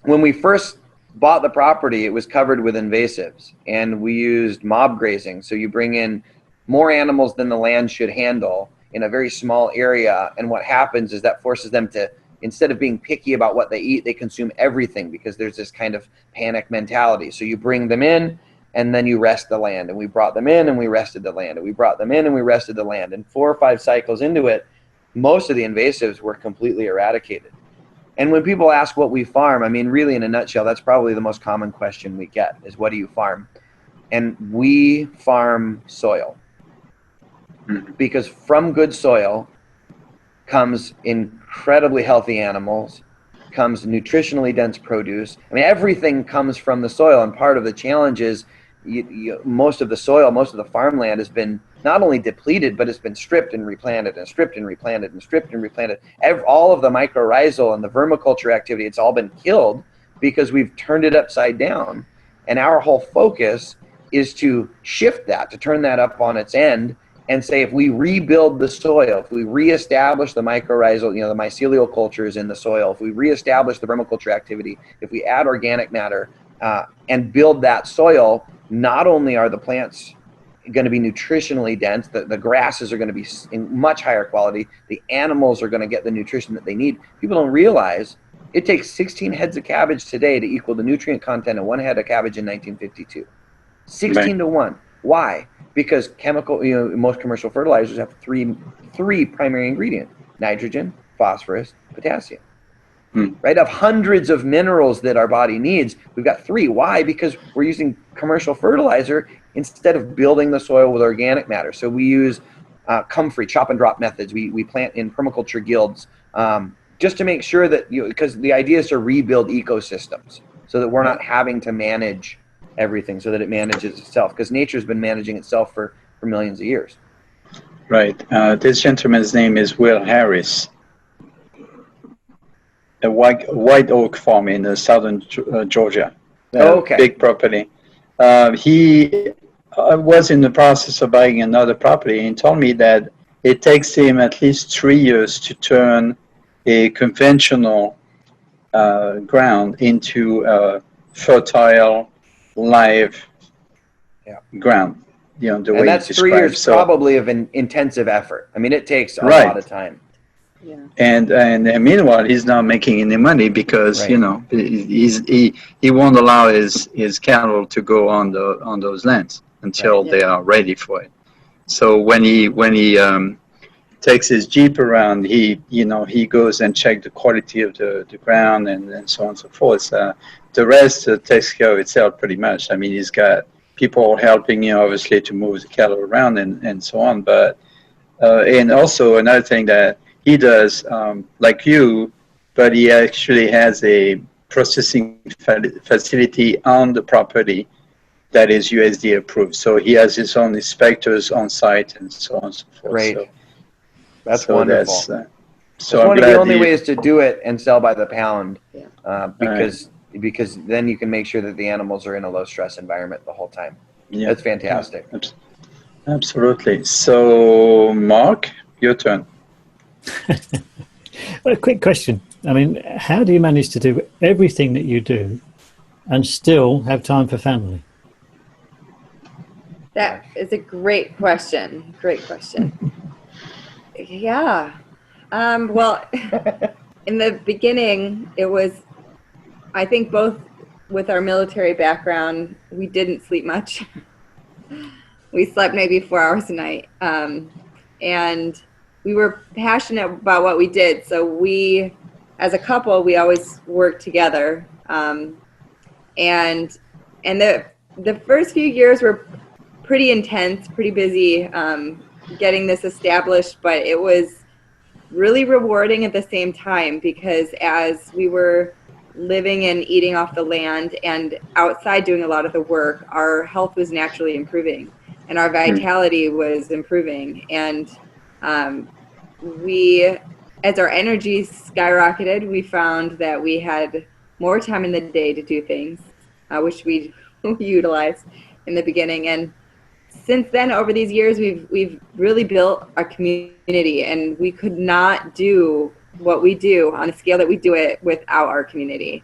When we first bought the property, it was covered with invasives, and we used mob grazing. So you bring in more animals than the land should handle in a very small area, and what happens is that forces them to, instead of being picky about what they eat, they consume everything, because there's this kind of panic mentality. So you bring them in, and then you rest the land, and we brought them in and we rested the land, and we brought them in and we rested the land, and 4 or 5 cycles into it, most of the invasives were completely eradicated. And when people ask what we farm, I mean, really in a nutshell, that's probably the most common question we get is, what do you farm? And we farm soil, because from good soil comes incredibly healthy animals, comes nutritionally dense produce. I mean, everything comes from the soil, and part of the challenge is most of the soil, most of the farmland has been not only depleted, but it's been stripped and replanted and stripped and replanted and stripped and replanted. All of the mycorrhizal and the vermiculture activity, it's all been killed because we've turned it upside down. And our whole focus is to shift that, to turn that up on its end, and say, if we rebuild the soil, if we reestablish the mycorrhizal, the mycelial cultures in the soil, if we reestablish the vermiculture activity, if we add organic matter and build that soil, not only are the plants going to be nutritionally dense, the grasses are going to be in much higher quality, the animals are going to get the nutrition that they need. People don't realize it takes 16 heads of cabbage today to equal the nutrient content of 1 head of cabbage in 1952. 16 to 1. Why? Because most commercial fertilizers have three primary ingredients: nitrogen, phosphorus, potassium. Right? Of hundreds of minerals that our body needs, we've got 3. Why? Because we're using commercial fertilizer instead of building the soil with organic matter. So we use comfrey, chop and drop methods. We plant in permaculture guilds just to make sure that, because the idea is to rebuild ecosystems so that we're not having to manage everything, so that it manages itself, because nature's been managing itself for millions of years. Right. This gentleman's name is Will Harris. A white oak farm in southern Georgia. Okay. Big property. He was in the process of buying another property and told me that it takes him at least 3 years to turn a conventional ground into a fertile, live ground. The way and that's 3 years probably of an intensive effort. I mean, it takes a lot of time. Yeah. And meanwhile, he's not making any money because he won't allow his cattle to go on those lands until they are ready for it. So when he takes his Jeep around, he goes and checks the quality of the ground and so on and so forth. The rest takes care of itself pretty much. I mean, he's got people helping obviously to move the cattle around and so on. But and also another thing that he does, like you, but he actually has a processing facility on the property that is USDA approved. So he has his own inspectors on site and so on and so forth. Great. So, that's wonderful. That's one of the only ways to do it and sell by the pound, because then you can make sure that the animals are in a low stress environment the whole time. Yeah. That's fantastic. Yeah, absolutely. So Mark, your turn. Well, a quick question. I mean, how do you manage to do everything that you do and still have time for family? That is a great question. Great question. Yeah. Well, in the beginning, it was, I think both with our military background, we didn't sleep much. We slept maybe 4 hours a night. And we were passionate about what we did. So we, as a couple, we always worked together. And the first few years were pretty intense, pretty busy, getting this established, but it was really rewarding at the same time, because as we were living and eating off the land and outside doing a lot of the work, our health was naturally improving and our vitality was improving. And as our energy skyrocketed, we found that we had more time in the day to do things, which we utilized in the beginning. And since then, over these years, we've really built our community, and we could not do what we do on a scale that we do it without our community.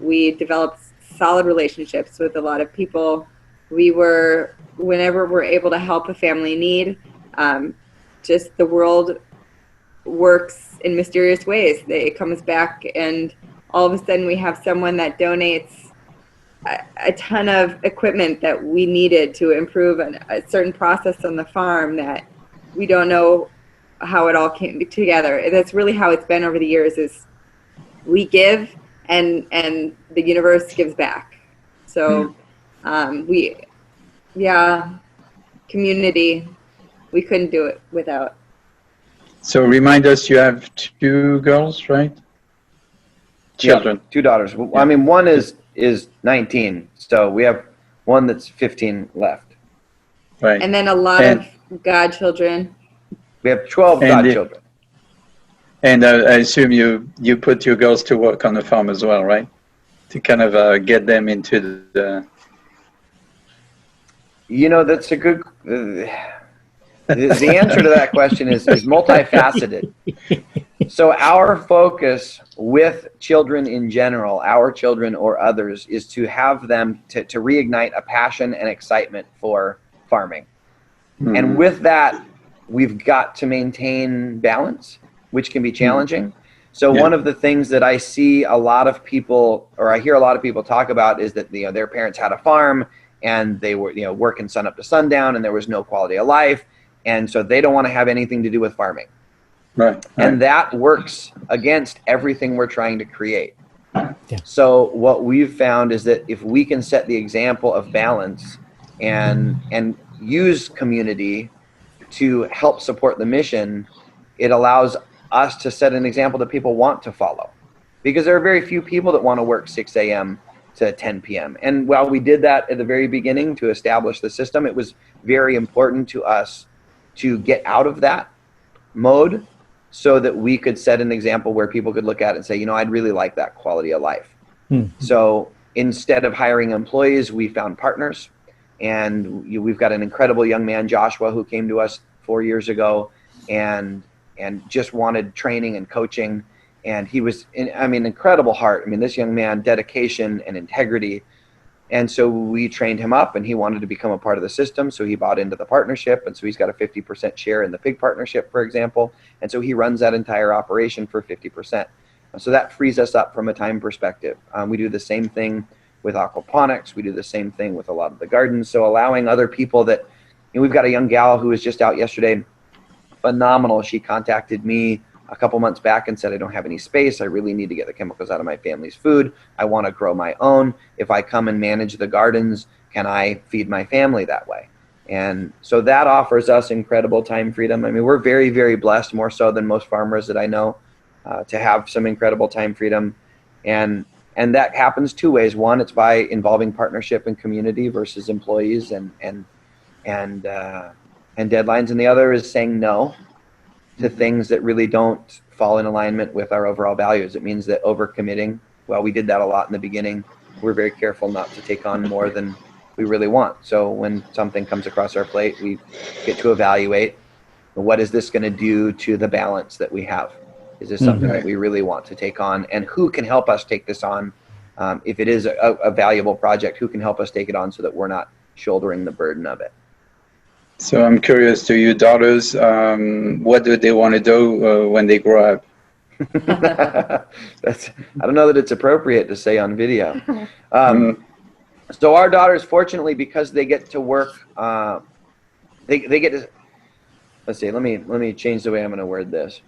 We developed solid relationships with a lot of people. Whenever we're able to help a family in need, just the world works in mysterious ways. It comes back, and all of a sudden we have someone that donates a ton of equipment that we needed to improve a certain process on the farm that we don't know how it all came together. That's really how it's been over the years, is we give and the universe gives back. So community, we couldn't do it without. So remind us, you have 2 girls, right? Children. Yeah, 2 daughters. Well, I mean, one is 19, so we have one that's 15 left. Right. And then a lot of godchildren. We have 12 godchildren. And I assume you put your girls to work on the farm as well, right? To kind of get them into the... You know, that's a good... The answer to that question is multifaceted. So our focus with children in general, our children or others, is to have them to reignite a passion and excitement for farming. Mm-hmm. And with that, we've got to maintain balance, which can be challenging. So one of the things that I see a lot of people, or I hear a lot of people talk about, is that their parents had a farm and they were working sun up to sundown and there was no quality of life. And so they don't want to have anything to do with farming. Right. And that works against everything we're trying to create. Yeah. So what we've found is that if we can set the example of balance and use community to help support the mission, it allows us to set an example that people want to follow. Because there are very few people that want to work 6 a.m. to 10 p.m. And while we did that at the very beginning to establish the system, it was very important to us to get out of that mode so that we could set an example where people could look at it and say, I'd really like that quality of life. So instead of hiring employees, we found partners. And we've got an incredible young man, Joshua, who came to us 4 years ago and just wanted training and coaching. And he was, incredible heart. This young man, dedication and integrity. And so we trained him up and he wanted to become a part of the system. So he bought into the partnership. And so he's got a 50% share in the pig partnership, for example. And so he runs that entire operation for 50%. So that frees us up from a time perspective. We do the same thing with aquaponics. We do the same thing with a lot of the gardens. So allowing other people that, we've got a young gal who was just out yesterday, phenomenal. She contacted me a couple months back and said, I don't have any space. I really need to get the chemicals out of my family's food. I want to grow my own. If I come and manage the gardens, can I feed my family that way? And so that offers us incredible time freedom. We're very, very blessed, more so than most farmers that I know, to have some incredible time freedom. And that happens 2 ways. One, it's by involving partnership and community versus employees and deadlines. And the other is saying no to things that really don't fall in alignment with our overall values. It means that overcommitting, well, we did that a lot in the beginning. We're very careful not to take on more than we really want. So when something comes across our plate, we get to evaluate, what is this going to do to the balance that we have? Is this something that we really want to take on? And who can help us take this on? If it is a valuable project, who can help us take it on so that we're not shouldering the burden of it? So I'm curious, to your daughters, what do they want to do when they grow up? I don't know that it's appropriate to say on video. So our daughters, fortunately, because they get to work, they get to, let's see, let me change the way I'm going to word this.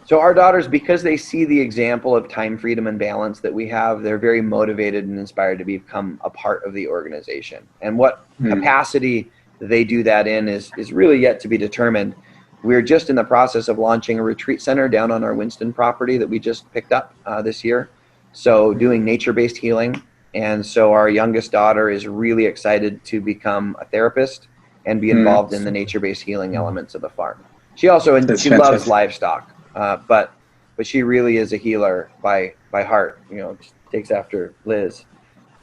So our daughters, because they see the example of time freedom and balance that we have, they're very motivated and inspired to become a part of the organization. And what capacity they do that in is really yet to be determined. We're just in the process of launching a retreat center down on our Winston property that we just picked up this year. So doing nature-based healing. And so our youngest daughter is really excited to become a therapist and be involved in the nature-based healing elements of the farm. She also, she loves livestock, but she really is a healer by heart, takes after Liz.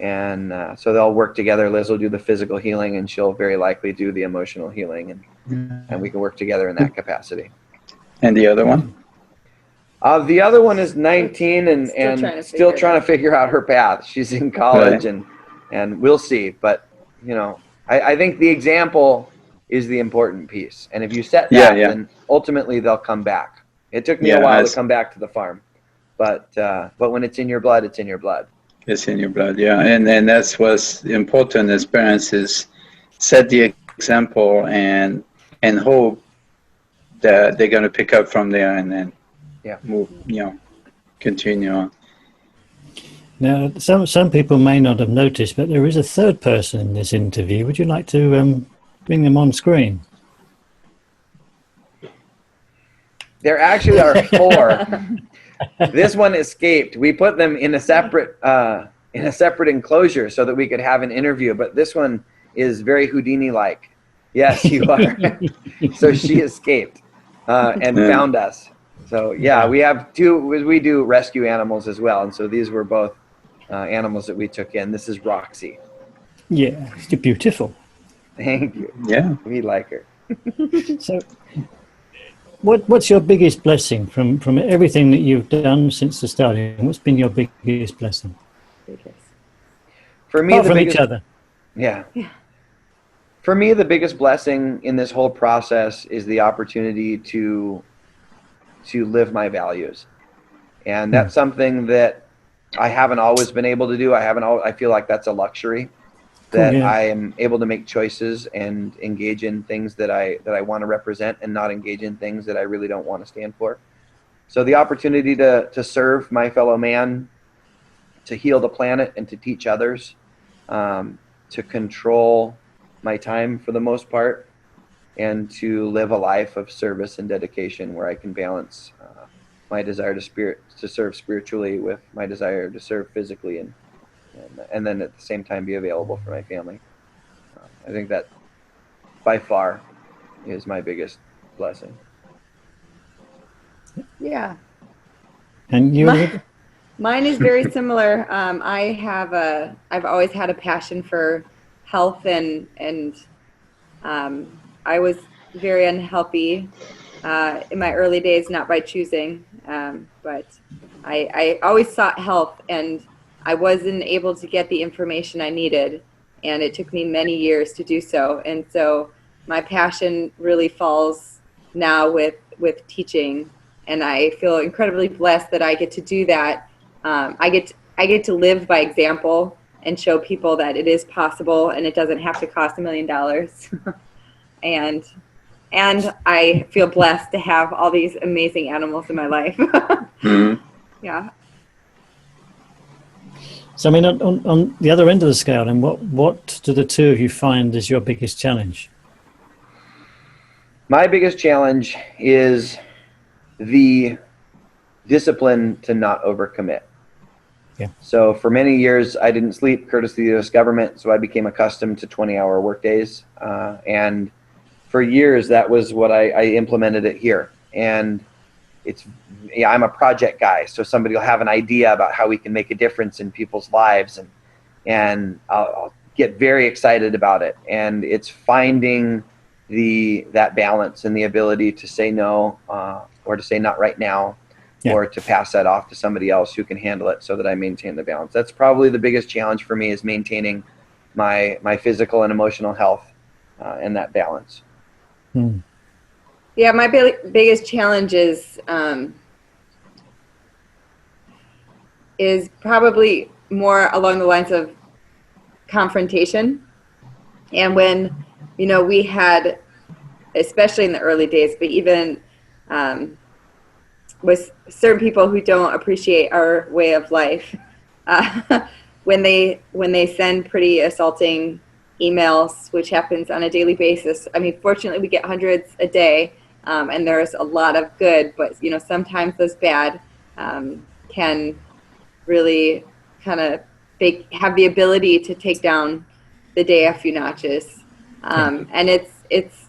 And so they'll work together. Liz will do the physical healing, and she'll very likely do the emotional healing, and we can work together in that capacity. And the other one? The other one is 19 and still trying to figure out her path. She's in college, and we'll see. But, you know, I think the example is the important piece. And if you set that, then ultimately they'll come back. It took me a while to come back to the farm. But when it's in your blood, it's in your blood. It's in your blood, yeah. And that's what's important as parents is set the example and hope that they're going to pick up from there and then move, continue on. Now, some people may not have noticed, but there is a third person in this interview. Would you like to bring them on screen? There actually are 4. This one escaped. We put them in a separate enclosure so that we could have an interview. But this one is very Houdini-like. Yes, you are. So she escaped and found us. So we have 2. We do rescue animals as well, and so these were both animals that we took in. This is Roxy. Yeah, she's beautiful. Thank you. Yeah, we like her. So, what's your biggest blessing from everything that you've done since the starting? What's been your biggest blessing? For me, apart from each other. Yeah. For me, the biggest blessing in this whole process is the opportunity to live my values, and that's something that I haven't always been able to do. I feel like that's a luxury, that I am able to make choices and engage in things that I want to represent, and not engage in things that I really don't want to stand for. So the opportunity to serve my fellow man, to heal the planet, and to teach others, to control my time for the most part, and to live a life of service and dedication where I can balance my desire to serve spiritually with my desire to serve physically, and then at the same time be available for my family. I think that by far is my biggest blessing. Yeah. And you? Mine is very similar. I've always had a passion for health, and I was very unhealthy in my early days, not by choosing, but I always sought help, and I wasn't able to get the information I needed, and it took me many years to do so. And so my passion really falls now with teaching, and I feel incredibly blessed that I get to do that. I get to live by example and show people that it is possible, and it doesn't have to cost $1 million. And I feel blessed to have all these amazing animals in my life. Yeah. So, I mean, on the other end of the scale, then, what do the two of you find is your biggest challenge? My biggest challenge is the discipline to not overcommit. Yeah. So for many years, I didn't sleep, courtesy of the U.S. government, so I became accustomed to 20-hour workdays. And for years, that was what I implemented it here. And I'm a project guy, so somebody will have an idea about how we can make a difference in people's lives, and I'll get very excited about it. And it's finding that balance and the ability to say no, or to say not right now, or to pass that off to somebody else who can handle it, so that I maintain the balance. That's probably the biggest challenge for me, is maintaining my physical and emotional health and that balance. Yeah, my biggest challenge is probably more along the lines of confrontation. And when, we had, especially in the early days, but even with certain people who don't appreciate our way of life, when they send pretty assaulting emails, which happens on a daily basis. I mean, fortunately, we get hundreds a day, and there's a lot of good, but sometimes those bad can really kind of have the ability to take down the day a few notches. And it's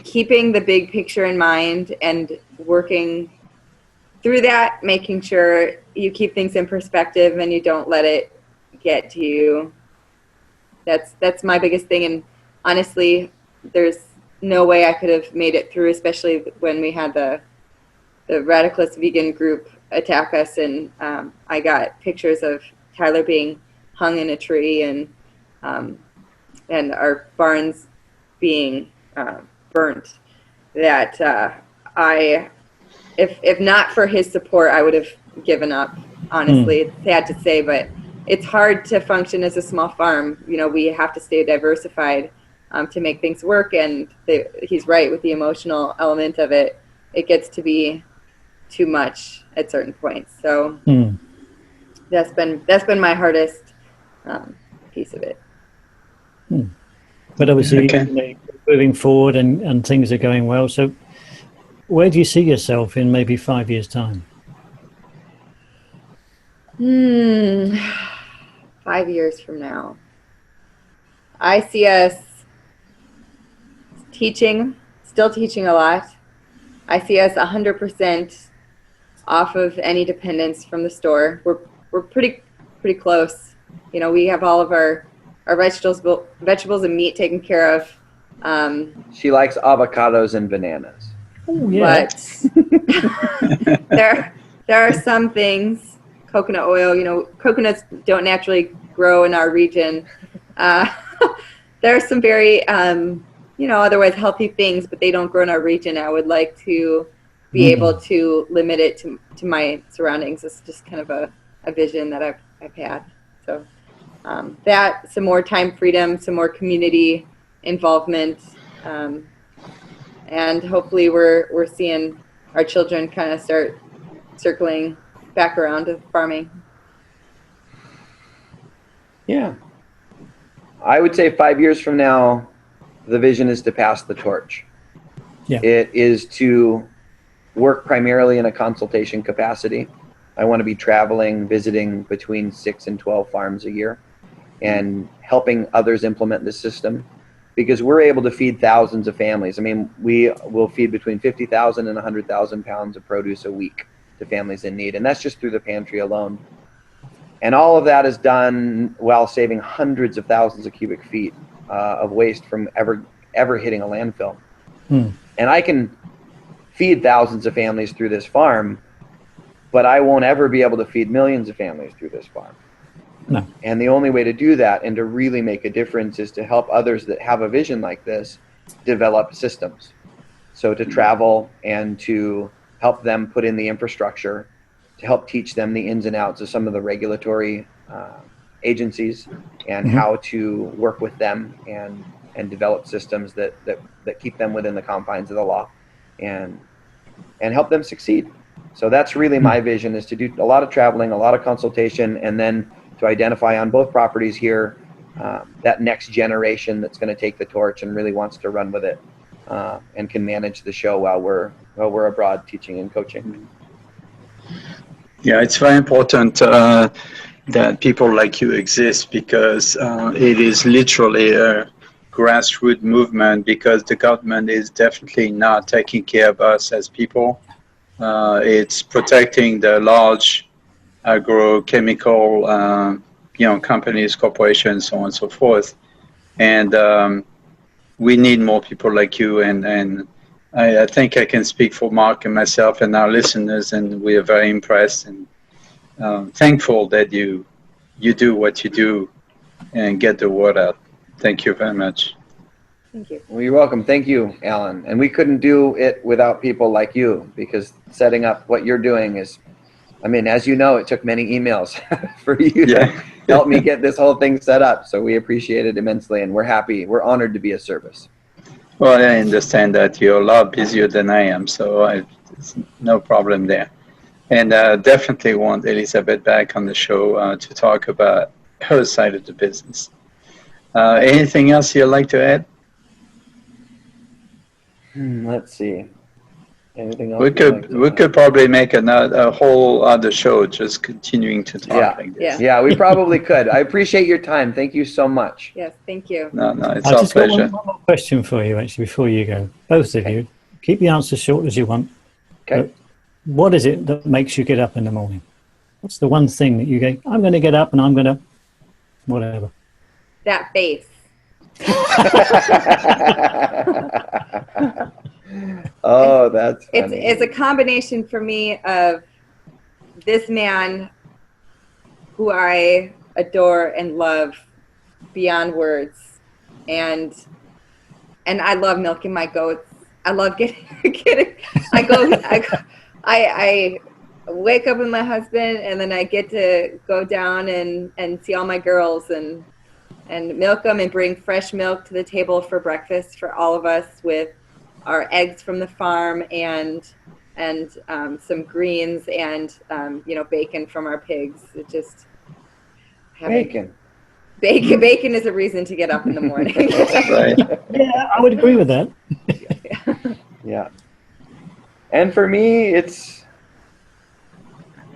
keeping the big picture in mind and working through that, making sure you keep things in perspective and you don't let it get to you. That's my biggest thing. And honestly, there's no way I could have made it through, especially when we had the radicalist vegan group attack us, and I got pictures of Tyler being hung in a tree, and our barns being burnt. That if not for his support, I would have given up. Honestly, it's sad to say, but it's hard to function as a small farm. You know, we have to stay diversified to make things work. And he's right with the emotional element of it. It gets to be too much at certain points. So that's been my hardest piece of it. But obviously, moving forward and things are going well. So where do you see yourself in maybe 5 years' time? 5 years from now, I see us still teaching a lot. I see us 100% off of any dependence from the store. We're pretty close. You know, we have all of our vegetables and meat taken care of. She likes avocados and bananas. Oh, yeah. But there are some things. Coconut oil, you know, coconuts don't naturally grow in our region. There are some very, otherwise healthy things, but they don't grow in our region. I would like to be able to limit it to my surroundings. It's just kind of a vision that I've had. So that, some more time freedom, some more community involvement, and hopefully we're seeing our children kind of start circling back around to farming. Yeah. I would say 5 years from now, the vision is to pass the torch. Yeah. It is to work primarily in a consultation capacity. I want to be traveling, visiting between 6 and 12 farms a year and helping others implement the system, because we're able to feed thousands of families. I mean, we will feed between 50,000 and 100,000 pounds of produce a week to families in need, and that's just through the pantry alone. And all of that is done while saving hundreds of thousands of cubic feet of waste from ever hitting a landfill. And I can feed thousands of families through this farm, but I won't ever be able to feed millions of families through this farm. No. And the only way to do that and to really make a difference is to help others that have a vision like this develop systems. So to travel and to help them put in the infrastructure, to help teach them the ins and outs of some of the regulatory agencies and how to work with them and develop systems that keep them within the confines of the law and help them succeed. So that's really my vision, is to do a lot of traveling, a lot of consultation, and then to identify on both properties here that next generation that's going to take the torch and really wants to run with it and can manage the show while we're abroad teaching and coaching. Yeah, it's very important that people like you exist, because it is literally a grassroots movement, because the government is definitely not taking care of us as people. It's protecting the large agrochemical companies, corporations, so on and so forth. And we need more people like you, and I think I can speak for Mark and myself and our listeners, and we are very impressed and thankful that you do what you do and get the word out. Thank you very much. Thank you. Well, you're welcome. Thank you, Alan. And we couldn't do it without people like you, because setting up what you're doing is, I mean, as you know, it took many emails for you to help me get this whole thing set up. So we appreciate it immensely, and we're happy. We're honored to be of service. Well, I understand that you're a lot busier than I am, so it's no problem there. And definitely want Elizabeth back on the show to talk about her side of the business. Anything else you'd like to add? Let's see. Anything else? We could probably make a whole other show just continuing to talk like this. Yeah, we probably could. I appreciate your time. Thank you so much. Yes, thank you. No, it's our pleasure. Got one more question for you, actually, before you go. Both of you. Keep the answers short as you want. Okay. But what is it that makes you get up in the morning? What's the one thing that you go, I'm going to get up and I'm going to Whatever. That face. Oh, that's funny. It's a combination for me of this man who I adore and love beyond words, and I love milking my goats. I love getting I wake up with my husband, and then I get to go down and see all my girls and milk them and bring fresh milk to the table for breakfast for all of us, with our eggs from the farm and some greens and bacon from our pigs. It just Bacon is a reason to get up in the morning. Right. Yeah, I would agree with that. Yeah. And for me, it's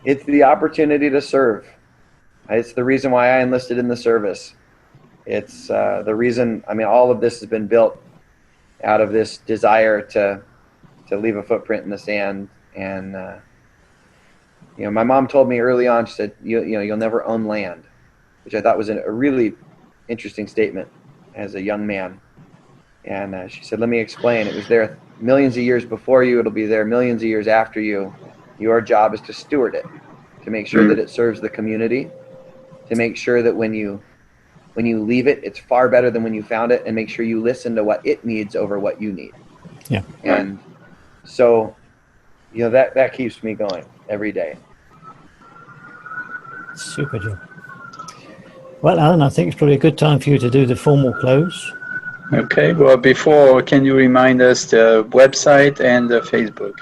the opportunity to serve. It's the reason why I enlisted in the service. It's the reason, all of this has been built out of this desire to leave a footprint in the sand. And, my mom told me early on, she said, you'll never own land, which I thought was a really interesting statement as a young man. And she said, let me explain. It was there millions of years before you. It'll be there millions of years after you. Your job is to steward it, to make sure that it serves the community, to make sure that when you leave it, it's far better than when you found it, and make sure you listen to what it needs over what you need. Yeah. And so, that keeps me going every day. Super job. Well, Alan, I think it's probably a good time for you to do the formal close. Okay. Well, before, can you remind us the website and the Facebook?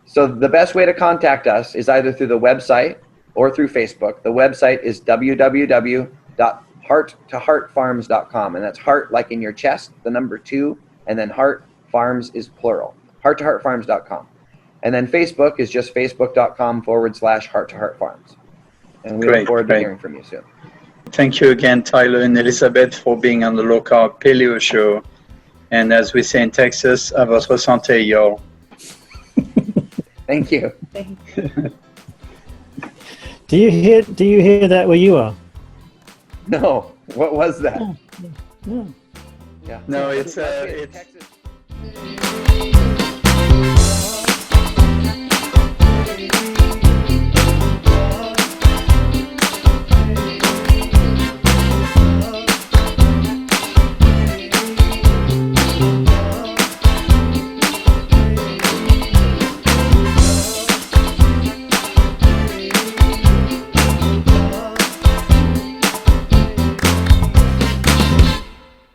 So the best way to contact us is either through the website or through Facebook. The website is www.hearttoheartfarms.com, and that's heart like in your chest, the number 2, and then heart, farms is plural. hearttoheartfarms.com. And then Facebook is just facebook.com/hearttoheartfarms. And we look forward to hearing from you soon. Thank you again, Tyler and Elizabeth, for being on the Low Carb Paleo Show. And as we say in Texas, à votre santé, yo. Thank you. Do you hear that where you are? No, what was that? No. Yeah. No, it's Texas.